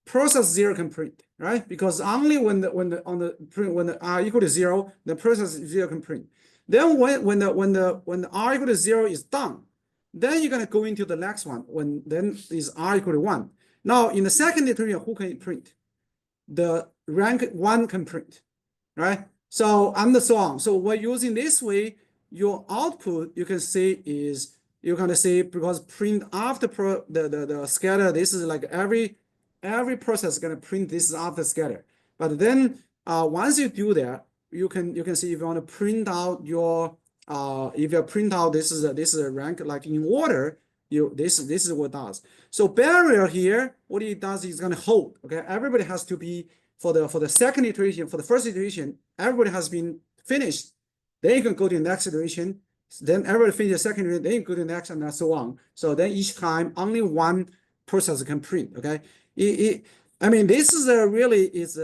Process 0 can print, right? Because only when the R equal to 0, the process 0 can print. Then when the R equal to 0 is done, then you're gonna go into the next one then is R equal to 1. Now in the second iteration, who can print? The rank 1 can print, right? So and so on. So we're using this way, your output you can see is you're gonna see because print after the scatter. This is like every process is gonna print this after scatter. But then once you do that, you can see if you want to print out your if you print out this is a rank like in order, this is what it does. So barrier here, what it does is going to hold. Okay, everybody has to be for the second iteration. For the first iteration, everybody has been finished. Then you can go to the next iteration. Then everybody finish the second iteration. Then you go to the next and so on. So then each time only one process can print. Okay, I mean, this is really it's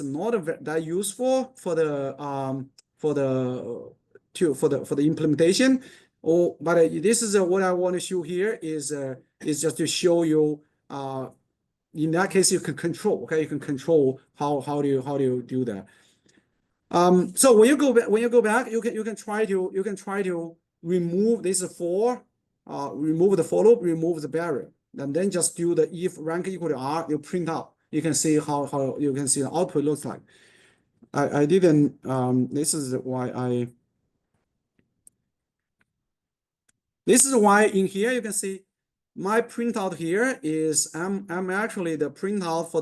not that useful for the for the implementation. But this is what I want to show here is just to show you in that case you can control, okay, you can control how do you do that. So when you go back, you can try to remove this for remove the for loop, remove the barrier, and then just do the if rank equal to R, you print out. You can see how you can see the output looks like. I didn't this is why in here you can see my printout here is I'm actually the printout for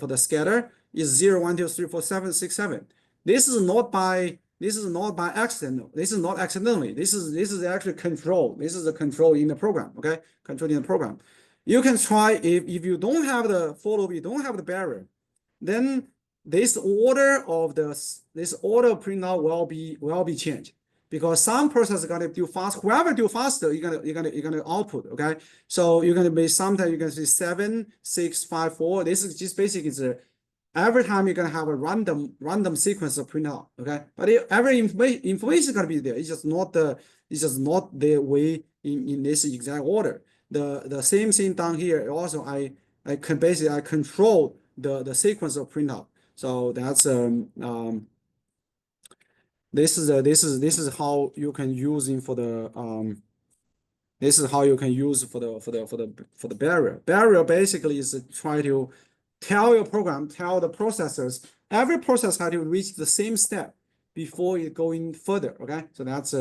the scatter is 0, 1, 2, 3, 4, 7, 6, 7. This is not by accident. This is not accidentally. This is actually control. This is the control in the program. Okay, control in the program. You can try if you don't have the for loop, you don't have the barrier, then this order of printout will be changed, because some process is gonna do fast. Whoever do faster, you're gonna output. Okay, so you're gonna be sometimes you can see 7, 6, 5, 4. This is just basically every time you're gonna have a random sequence of printout. Okay, but every information is gonna be there. It's just not the way in this exact order. The same thing down here. Also, I control the sequence of printout. So that's this is how you can use it for the this is how you can use for the barrier. Barrier basically is try to tell your program, tell the processors, every process has to reach the same step before it going further. Okay, so that's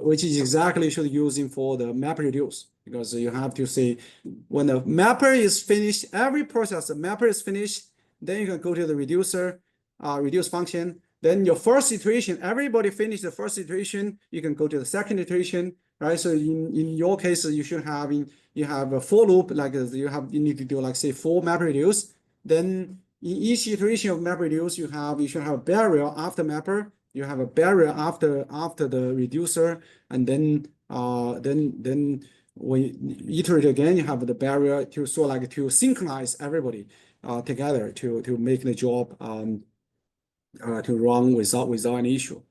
which is exactly should using for the map reduce, because you have to say when the mapper is finished, every process the mapper is finished, then you can go to the reducer, reduce function. Then your first iteration, everybody finished the first iteration, you can go to the second iteration, right? So in your case, you should have you have a for loop, like you need to do like say 4 map reduce. Then in each iteration of map reduce, you should have a barrier after mapper, you have a barrier after the reducer, and then when you iterate again, you have the barrier to synchronize everybody together to make the job to run without any issue.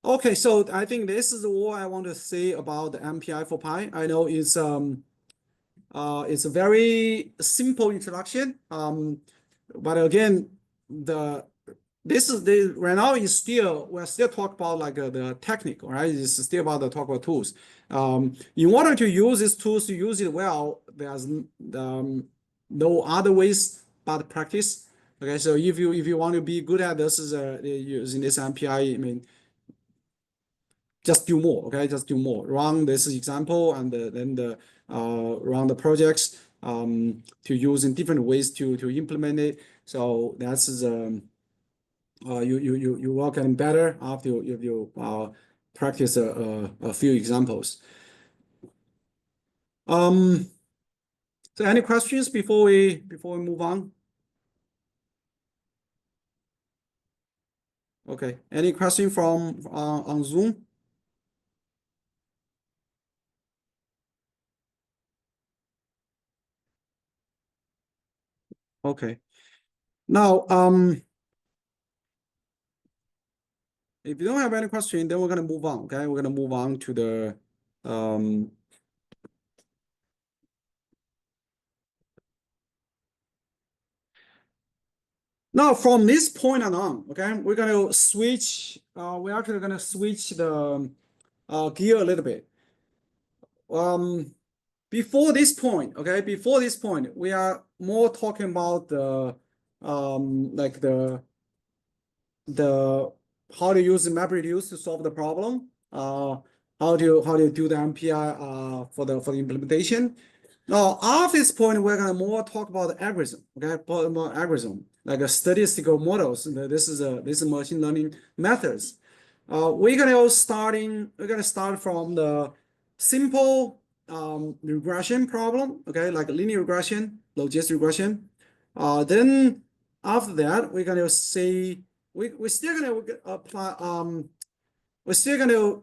Okay, so I think this is all I want to say about the MPI4Pi. I know it's a very simple introduction. But again, right now we're still talking about like the technical, right? It's still about the talk about tools. In order to use these tools to use it well, there's no other ways but practice. Okay, so if you want to be good at this is using this MPI, I mean, just do more. Okay, just do more. Run this example and then run the projects to use in different ways to implement it. So that's you will get better after you practice a few examples. So any questions before we move on? Okay, any question from on Zoom? Okay. Now, if you don't have any question, then we're gonna move on. Okay, we're gonna move on to the now from this point on, okay, we're gonna switch. We're actually gonna switch the gear a little bit. Before this point, okay, we are more talking about the like the how to use the MapReduce to solve the problem, how to do the MPI for the implementation. Now, after this point, we're gonna more talk about the algorithm, okay, more algorithm like a statistical models. This is machine learning methods. We're gonna start from the simple regression problem, okay, like linear regression, logistic regression. Then after that, we're gonna say we're still gonna apply we're still gonna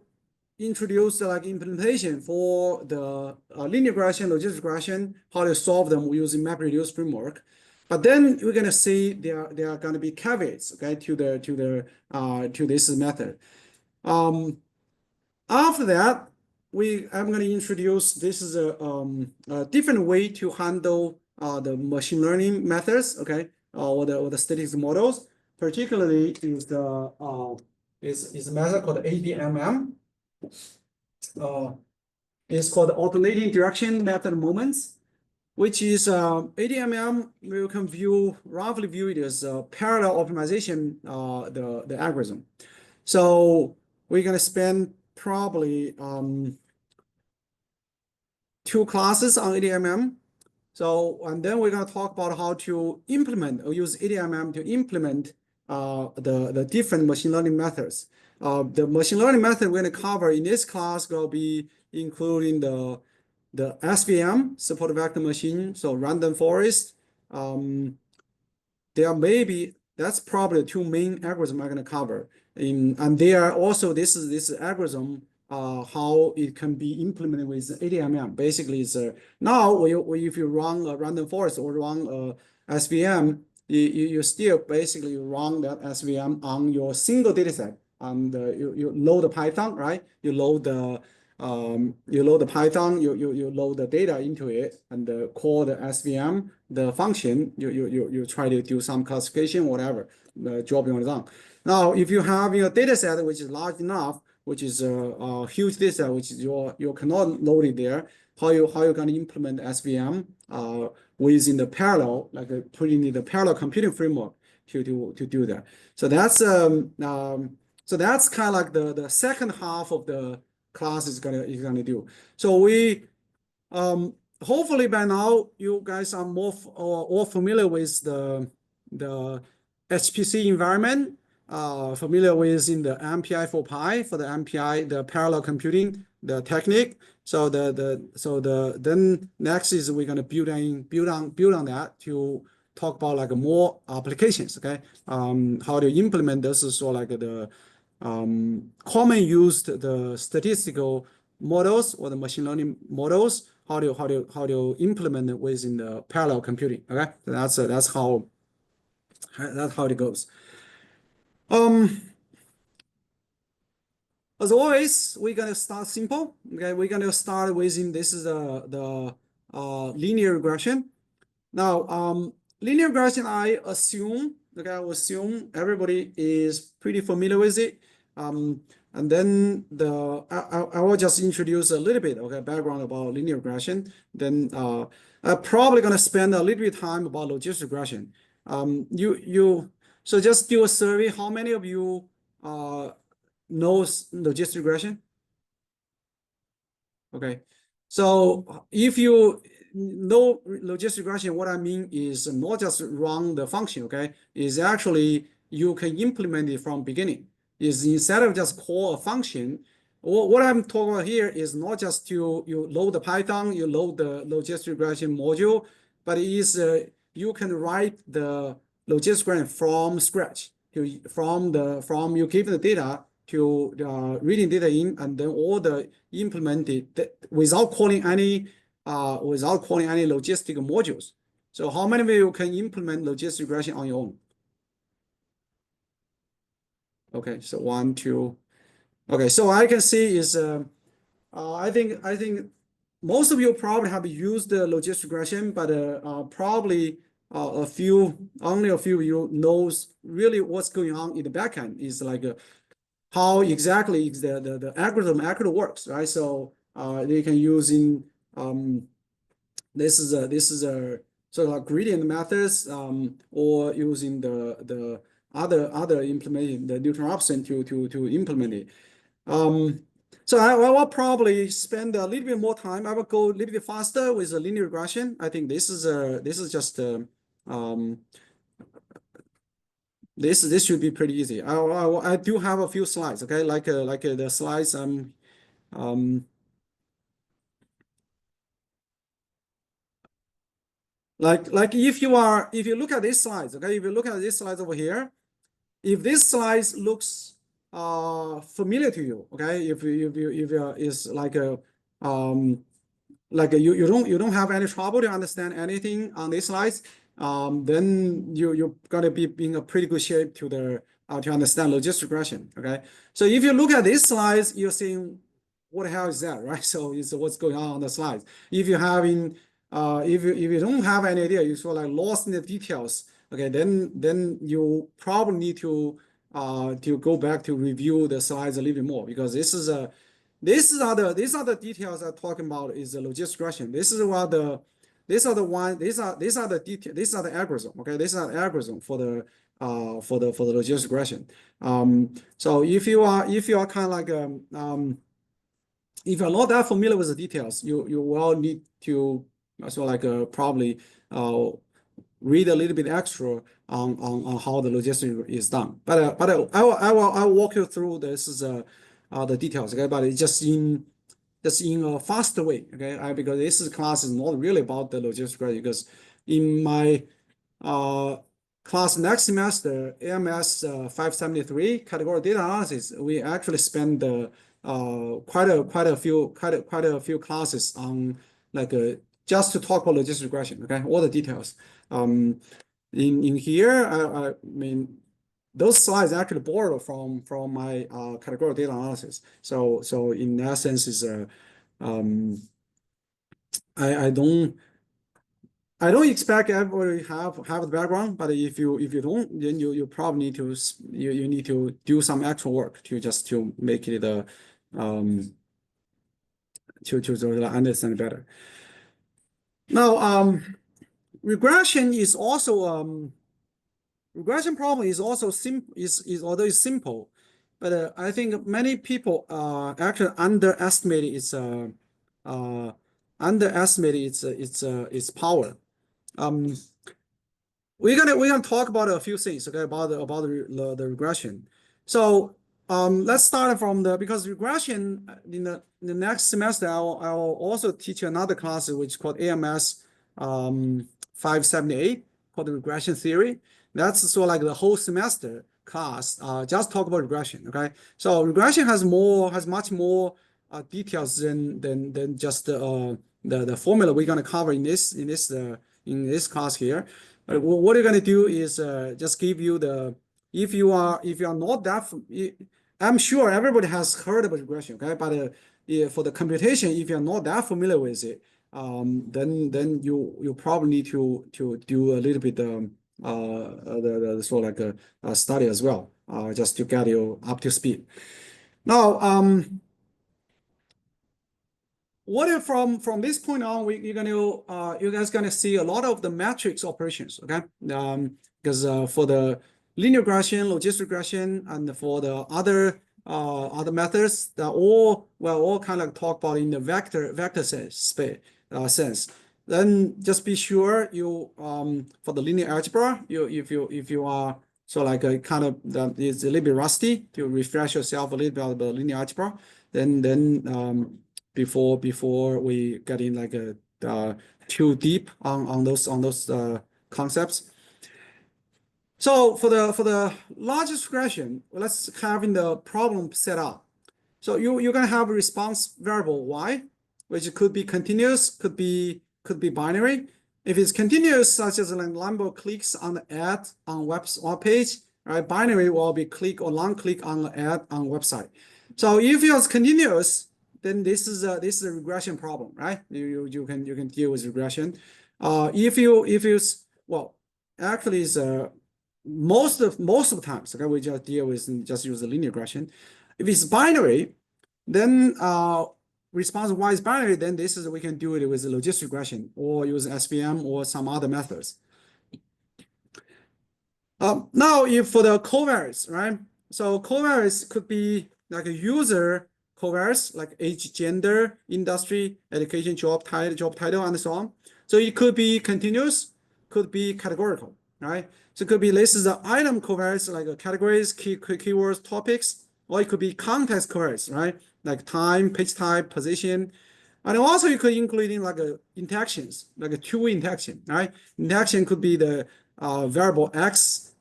introduce like implementation for the linear regression, logistic regression, how to solve them using MapReduce framework. But then we're gonna see there are gonna be caveats, okay, to this method. After that, I'm gonna introduce this is a different way to handle the machine learning methods, okay, or the statistics models. Particularly is the is a method called ADMM. It's called alternating direction method moments, which is ADMM. We can roughly view it as parallel optimization, the algorithm. So we're gonna spend probably 2 classes on ADMM. So, and then we're gonna talk about how to implement or use ADMM to implement the different machine learning methods. The machine learning method we're gonna cover in this class will be including the SVM, support vector machine, so random forest. That's probably the 2 main algorithms I'm gonna cover. And there are also this algorithm how it can be implemented with ADMM. Basically, it's now if you run a random forest or run a SVM, you still basically run that SVM on your single dataset. And you load the Python, right? You load the Python, you load the data into it and call the SVM, the function, you try to do some classification, whatever, the job you want done. Now, if you have your data set which is large enough, which is a huge data set, which is you cannot load it there, how you going to implement SVM within the parallel, like putting in the parallel computing framework to do that. So that's kind of like the second half of the class is gonna do. So we hopefully by now you guys are all familiar with the HPC environment, familiar with in the MPI4Pi for the MPI, the parallel computing, the technique. So then next is we're gonna build on that to talk about like more applications, okay? How to implement this is sort of like the common used the statistical models or the machine learning models, how to implement it within the parallel computing. Okay, so that's how it goes. As always, we're gonna start simple. Okay, we're gonna start within this is the linear regression. Now, linear regression, I assume everybody is pretty familiar with it. And then I will just introduce a little bit, okay, background about linear regression. Then I'm probably gonna spend a little bit of time about logistic regression. So just do a survey. How many of you knows logistic regression? Okay, so if you know logistic regression, what I mean is not just run the function, okay? Is actually you can implement it from beginning. Is instead of just call a function, what I'm talking about here is not just you load the Python, you load the logistic regression module, but it is you can write the logistic regression from scratch. From you give the data to reading data in, and then all the implemented without calling any logistic modules. So how many of you can implement logistic regression on your own? Okay, so 1, 2. Okay, so I can see is I think most of you probably have used the logistic regression, but probably only a few of you knows really what's going on in the backend is like how exactly the algorithm actually works, right? So they can use in this is a sort of gradient methods or using the other implementing the Newton-Raphson to implement it. So I will probably spend a little bit more time. I will go a little bit faster with the linear regression. I think this is just this should be pretty easy. I do have a few slides, okay, like the slides like if you look at these slides, okay, if you look at these slides over here, if this slide looks familiar to you, okay, if is like a you don't have any trouble to understand anything on these slides, then you're gonna be in a pretty good shape to understand logistic regression. Okay, so if you look at these slides, you're seeing what the hell is that, right? So it's what's going on the slides. If you having if you don't have any idea, you sort of like lost in the details. Okay, then you probably need to go back to review the slides a little bit more, because these are the details I'm talking about is the logistic regression. These are the detail. These are the algorithm. Okay, these are the algorithm for the logistic regression. So if you are kind of like if you're not that familiar with the details, you will need to probably read a little bit extra on how the logistics is done. But I will walk you through this is the details. Okay, but it's just in a faster way. Okay, because this class is not really about the logistics, because in my class next semester, AMS 573 category data analysis, we actually spend quite a few classes on just to talk about logistic regression. Okay, all the details. In here, I mean, those slides actually borrowed from my category data analysis. So in essence, is I don't expect everybody have the background, but if you don't, then you probably need to you need to do some actual work to make it to understand better. Now, regression is also regression problem is also although it's simple, but I think many people actually underestimate its power. We're gonna talk about a few things, okay, about the regression. So let's start from because regression in the next semester I will also teach another class which is called AMS 578, called the regression theory. That's sort of like the whole semester class. Just talk about regression. Okay, so regression has much more details than just the formula we're gonna cover in this class here. But what you're gonna do is just give you if you are not that, I'm sure everybody has heard about regression, okay? But for the computation, if you're not that familiar with it, then you probably need to do a little bit the sort of like a study as well, just to get you up to speed. Now, what if from this point on, you guys gonna see a lot of the matrix operations, okay? Because for the linear regression, logistic regression, and for the other methods, that all kind of talk about in the vector sense. Then just be sure you for the linear algebra, if you are like a kind of is a little bit rusty, to refresh yourself a little bit about the linear algebra, then before we get in like too deep on those concepts. So for the largest regression, let's have in the problem set up. So you're gonna have a response variable y, which could be continuous, could be binary. If it's continuous, such as like number of clicks on the ad on web page, right? Binary will be click or long click on the ad on website. So if it's continuous, then this is a regression problem, right? You can deal with regression. If you well, actually is most of the times, okay, we just deal with just use the linear regression. If it's binary, then response y is binary, then we can do it with the logistic regression or use SVM or some other methods. Now, if for the covariates, right? So covariates could be like a user covariates, like age, gender, industry, education, job title, and so on. So it could be continuous, could be categorical, right? So it could be this is the item covariates, like categories, keywords, topics, or it could be context covariates, right? Like time, page type, position. And also you could include in like interactions, like a two-way interaction, right? Interaction could be the variable x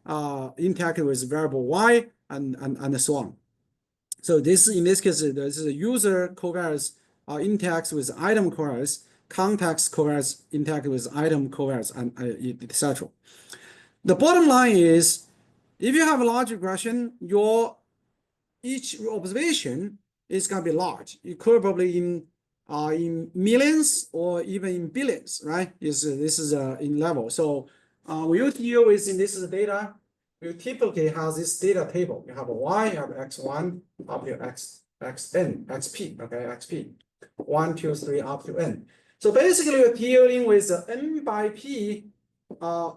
interacting with variable y and so on. So in this case, this is a user covariates interacts with item covariates. context covariance interact with item covariance, and etc. The bottom line is, if you have a large regression, each observation is going to be large. It could probably in millions or even in billions, right? This is in level. So when you deal with this is data, you typically have this data table. You have a y, you have x1 up to xn, xp, okay, xp, 1, 2, 3 up to n. So basically, you're dealing with the n by p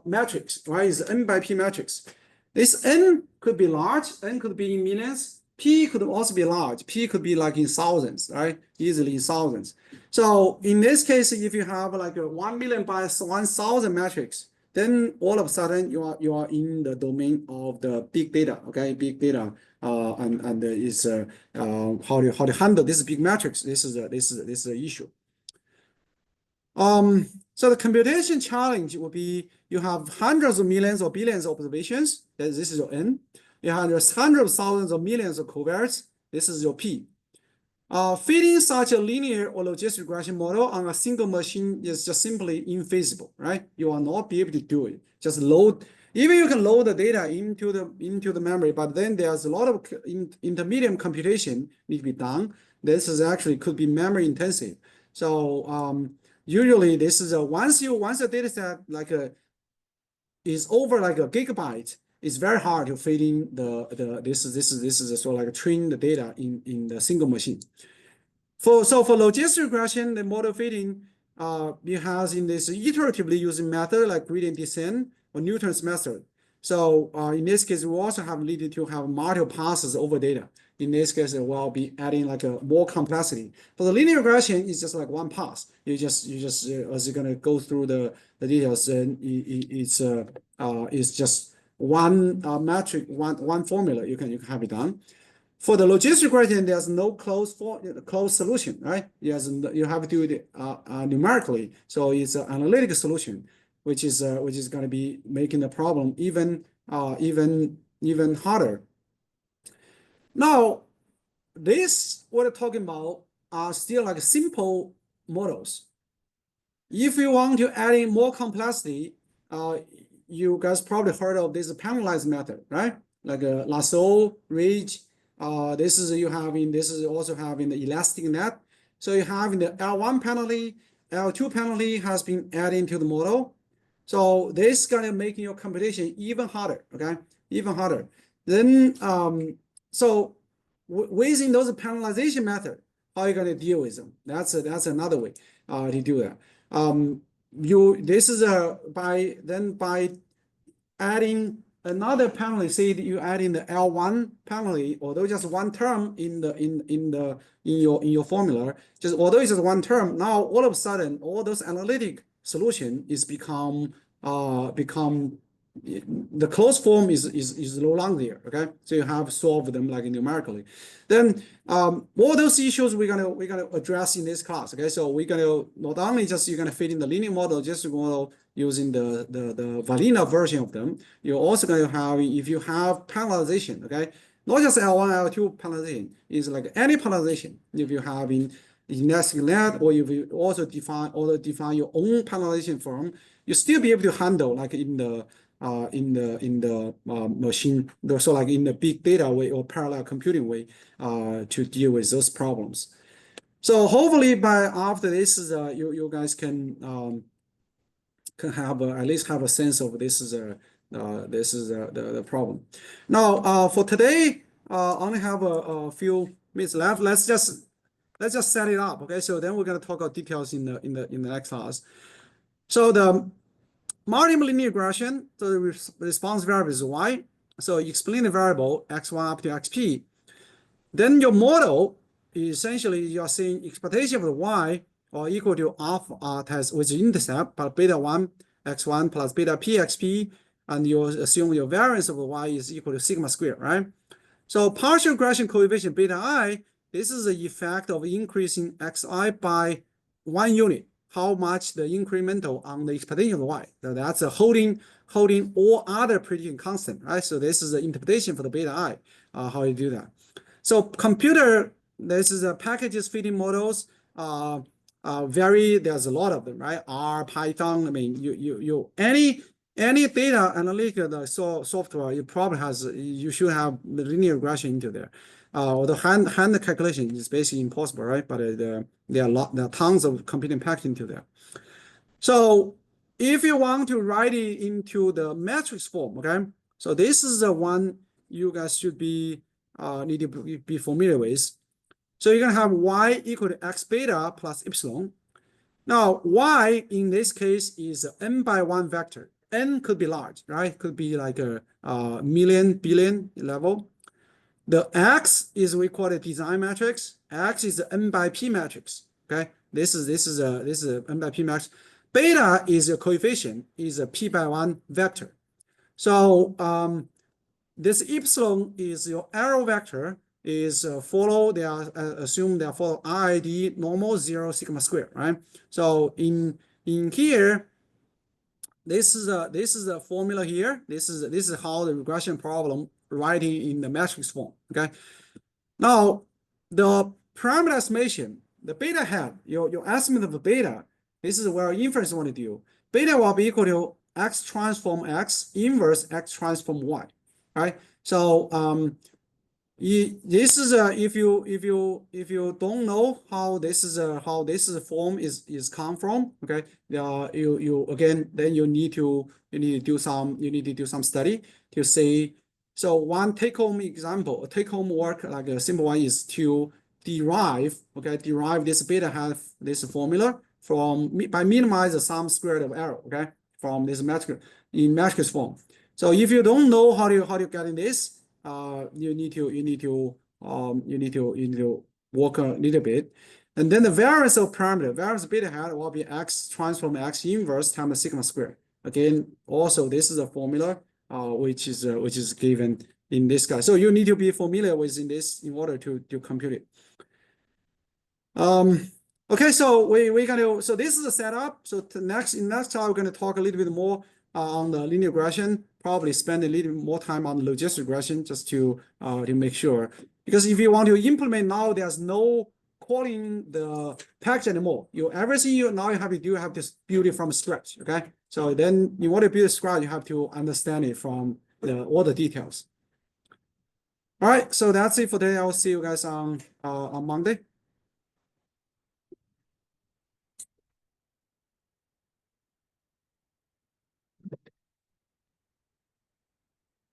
matrix, right? It's n by p matrix. This n could be large, n could be in millions, p could also be large, p could be like in thousands, right? Easily in thousands. So in this case, if you have like a 1 million by 1,000 matrix, then all of a sudden you are in the domain of the big data, okay? Big data, and is how to handle this big matrix. This is the issue. So the computation challenge will be, you have hundreds of millions or billions of observations. This is your n. You have hundreds of thousands of millions of covariates. This is your p. Fitting such a linear or logistic regression model on a single machine is just simply infeasible, right? You will not be able to do it. Just load, even you can load the data into the memory, but then there's a lot of intermediate computation need to be done. This is actually could be memory intensive. So usually this is once the data set like is over like a gigabyte, it's very hard to fit in this is sort of like train the data in the single machine. For logistic regression, the model fitting it has in this iteratively using method like gradient descent or Newton's method. So in this case, we also have needed to have multiple passes over data. In this case, we'll be adding like a more complexity. For the linear regression, it's just like one pass. You just as you're gonna go through the details, and it's just one metric, one formula. You can have it done. For the logistic regression, there's no closed solution, right? Yes, you have to do it numerically. So it's an analytic solution, which is going to be making the problem even harder. Now, this what we're talking about are still like simple models. If you want to add in more complexity, you guys probably heard of this penalized method, right? Like a lasso, ridge. This is also having the elastic net. So you have in the L1 penalty, L2 penalty has been added to the model. So this is gonna make your computation even harder, okay? Even harder. Then so within those penalization method, how are you gonna deal with them? That's another way to do that. This is by adding another penalty. Say that you add in the L1 penalty, although just one term in your formula, although it's just one term. Now all of a sudden, all those analytic solution is become the closed form is no longer there. Okay, so you have solved them like numerically. Then all those issues we're gonna address in this class. Okay, so we're gonna not only just you're gonna fit in the linear model, just model using the vanilla version of them. You're also gonna have, if you have penalization, okay, not just L1, L2 penalization, is like any penalization. If you have in elastic net, or if you also define your own penalization form, you still be able to handle like in the machine, so like in the big data way or parallel computing way to deal with those problems. So hopefully by after this, you guys can have at least have a sense of this is the problem. Now for today, I only have a few minutes left. Let's just set it up. Okay, so then we're gonna talk about details in the next class. So the multiple linear regression, so the response variable is y. So you explain the variable x1 up to xp. Then your model is essentially you're saying expectation of the y or equal to alpha times with the intercept plus beta 1 x1 plus beta p xp, and you assume your variance of the y is equal to sigma squared, right? So partial regression coefficient beta I, this is the effect of increasing xi by 1 unit. How much the incremental on the expectation of y. So that's a holding all other prediction constant, right? So this is the interpretation for the beta I, how you do that. So this is a packages fitting models. there's a lot of them, right? R, Python. I mean, any data analytical software, you probably you should have the linear regression into there. The hand calculation is basically impossible, right? But there are tons of computing packed into there. So if you want to write it into the matrix form, okay? So this is the one you guys should be need to be familiar with. So you're gonna have y equal to x beta plus epsilon. Now y in this case is n by 1 vector. N could be large, right? Could be like a million, billion level. The x is we call it design matrix. X is the n by p matrix. Okay, this is a n by p matrix. Beta is a coefficient, is a p by 1 vector. So this epsilon is your arrow vector. Is follow they are assume they are follow RID normal 0 sigma square, right? So in here, this is a formula here. This is how the regression problem writing in the matrix form. Okay. Now the parameter estimation, the beta hat, your estimate of the beta. This is where inference want to do. Beta will be equal to x transform x inverse x transform y, right? So this is if you don't know how this form is come from, okay? You again then you need to do some study to see. So one take home work like a simple one is to derive this beta hat, this formula from by minimize the sum squared of error, okay, from this matrix in matrix form. So if you don't know how to get in this, you need to work a little bit, and then the variance of parameter, variance beta hat will be x transform x inverse times sigma squared. Again, also this is a formula which is given in this guy. So you need to be familiar with this in order to compute it. Okay, so so this is the setup. So in next time we're gonna talk a little bit more on the linear regression. Probably spend a little bit more time on the logistic regression just to make sure. Because if you want to implement now, there's no calling the package anymore. Everything now you have to do, have to build it from scratch. Okay, so then you want to build scratch, you have to understand it from all the details. All right, so that's it for today. I will see you guys on Monday.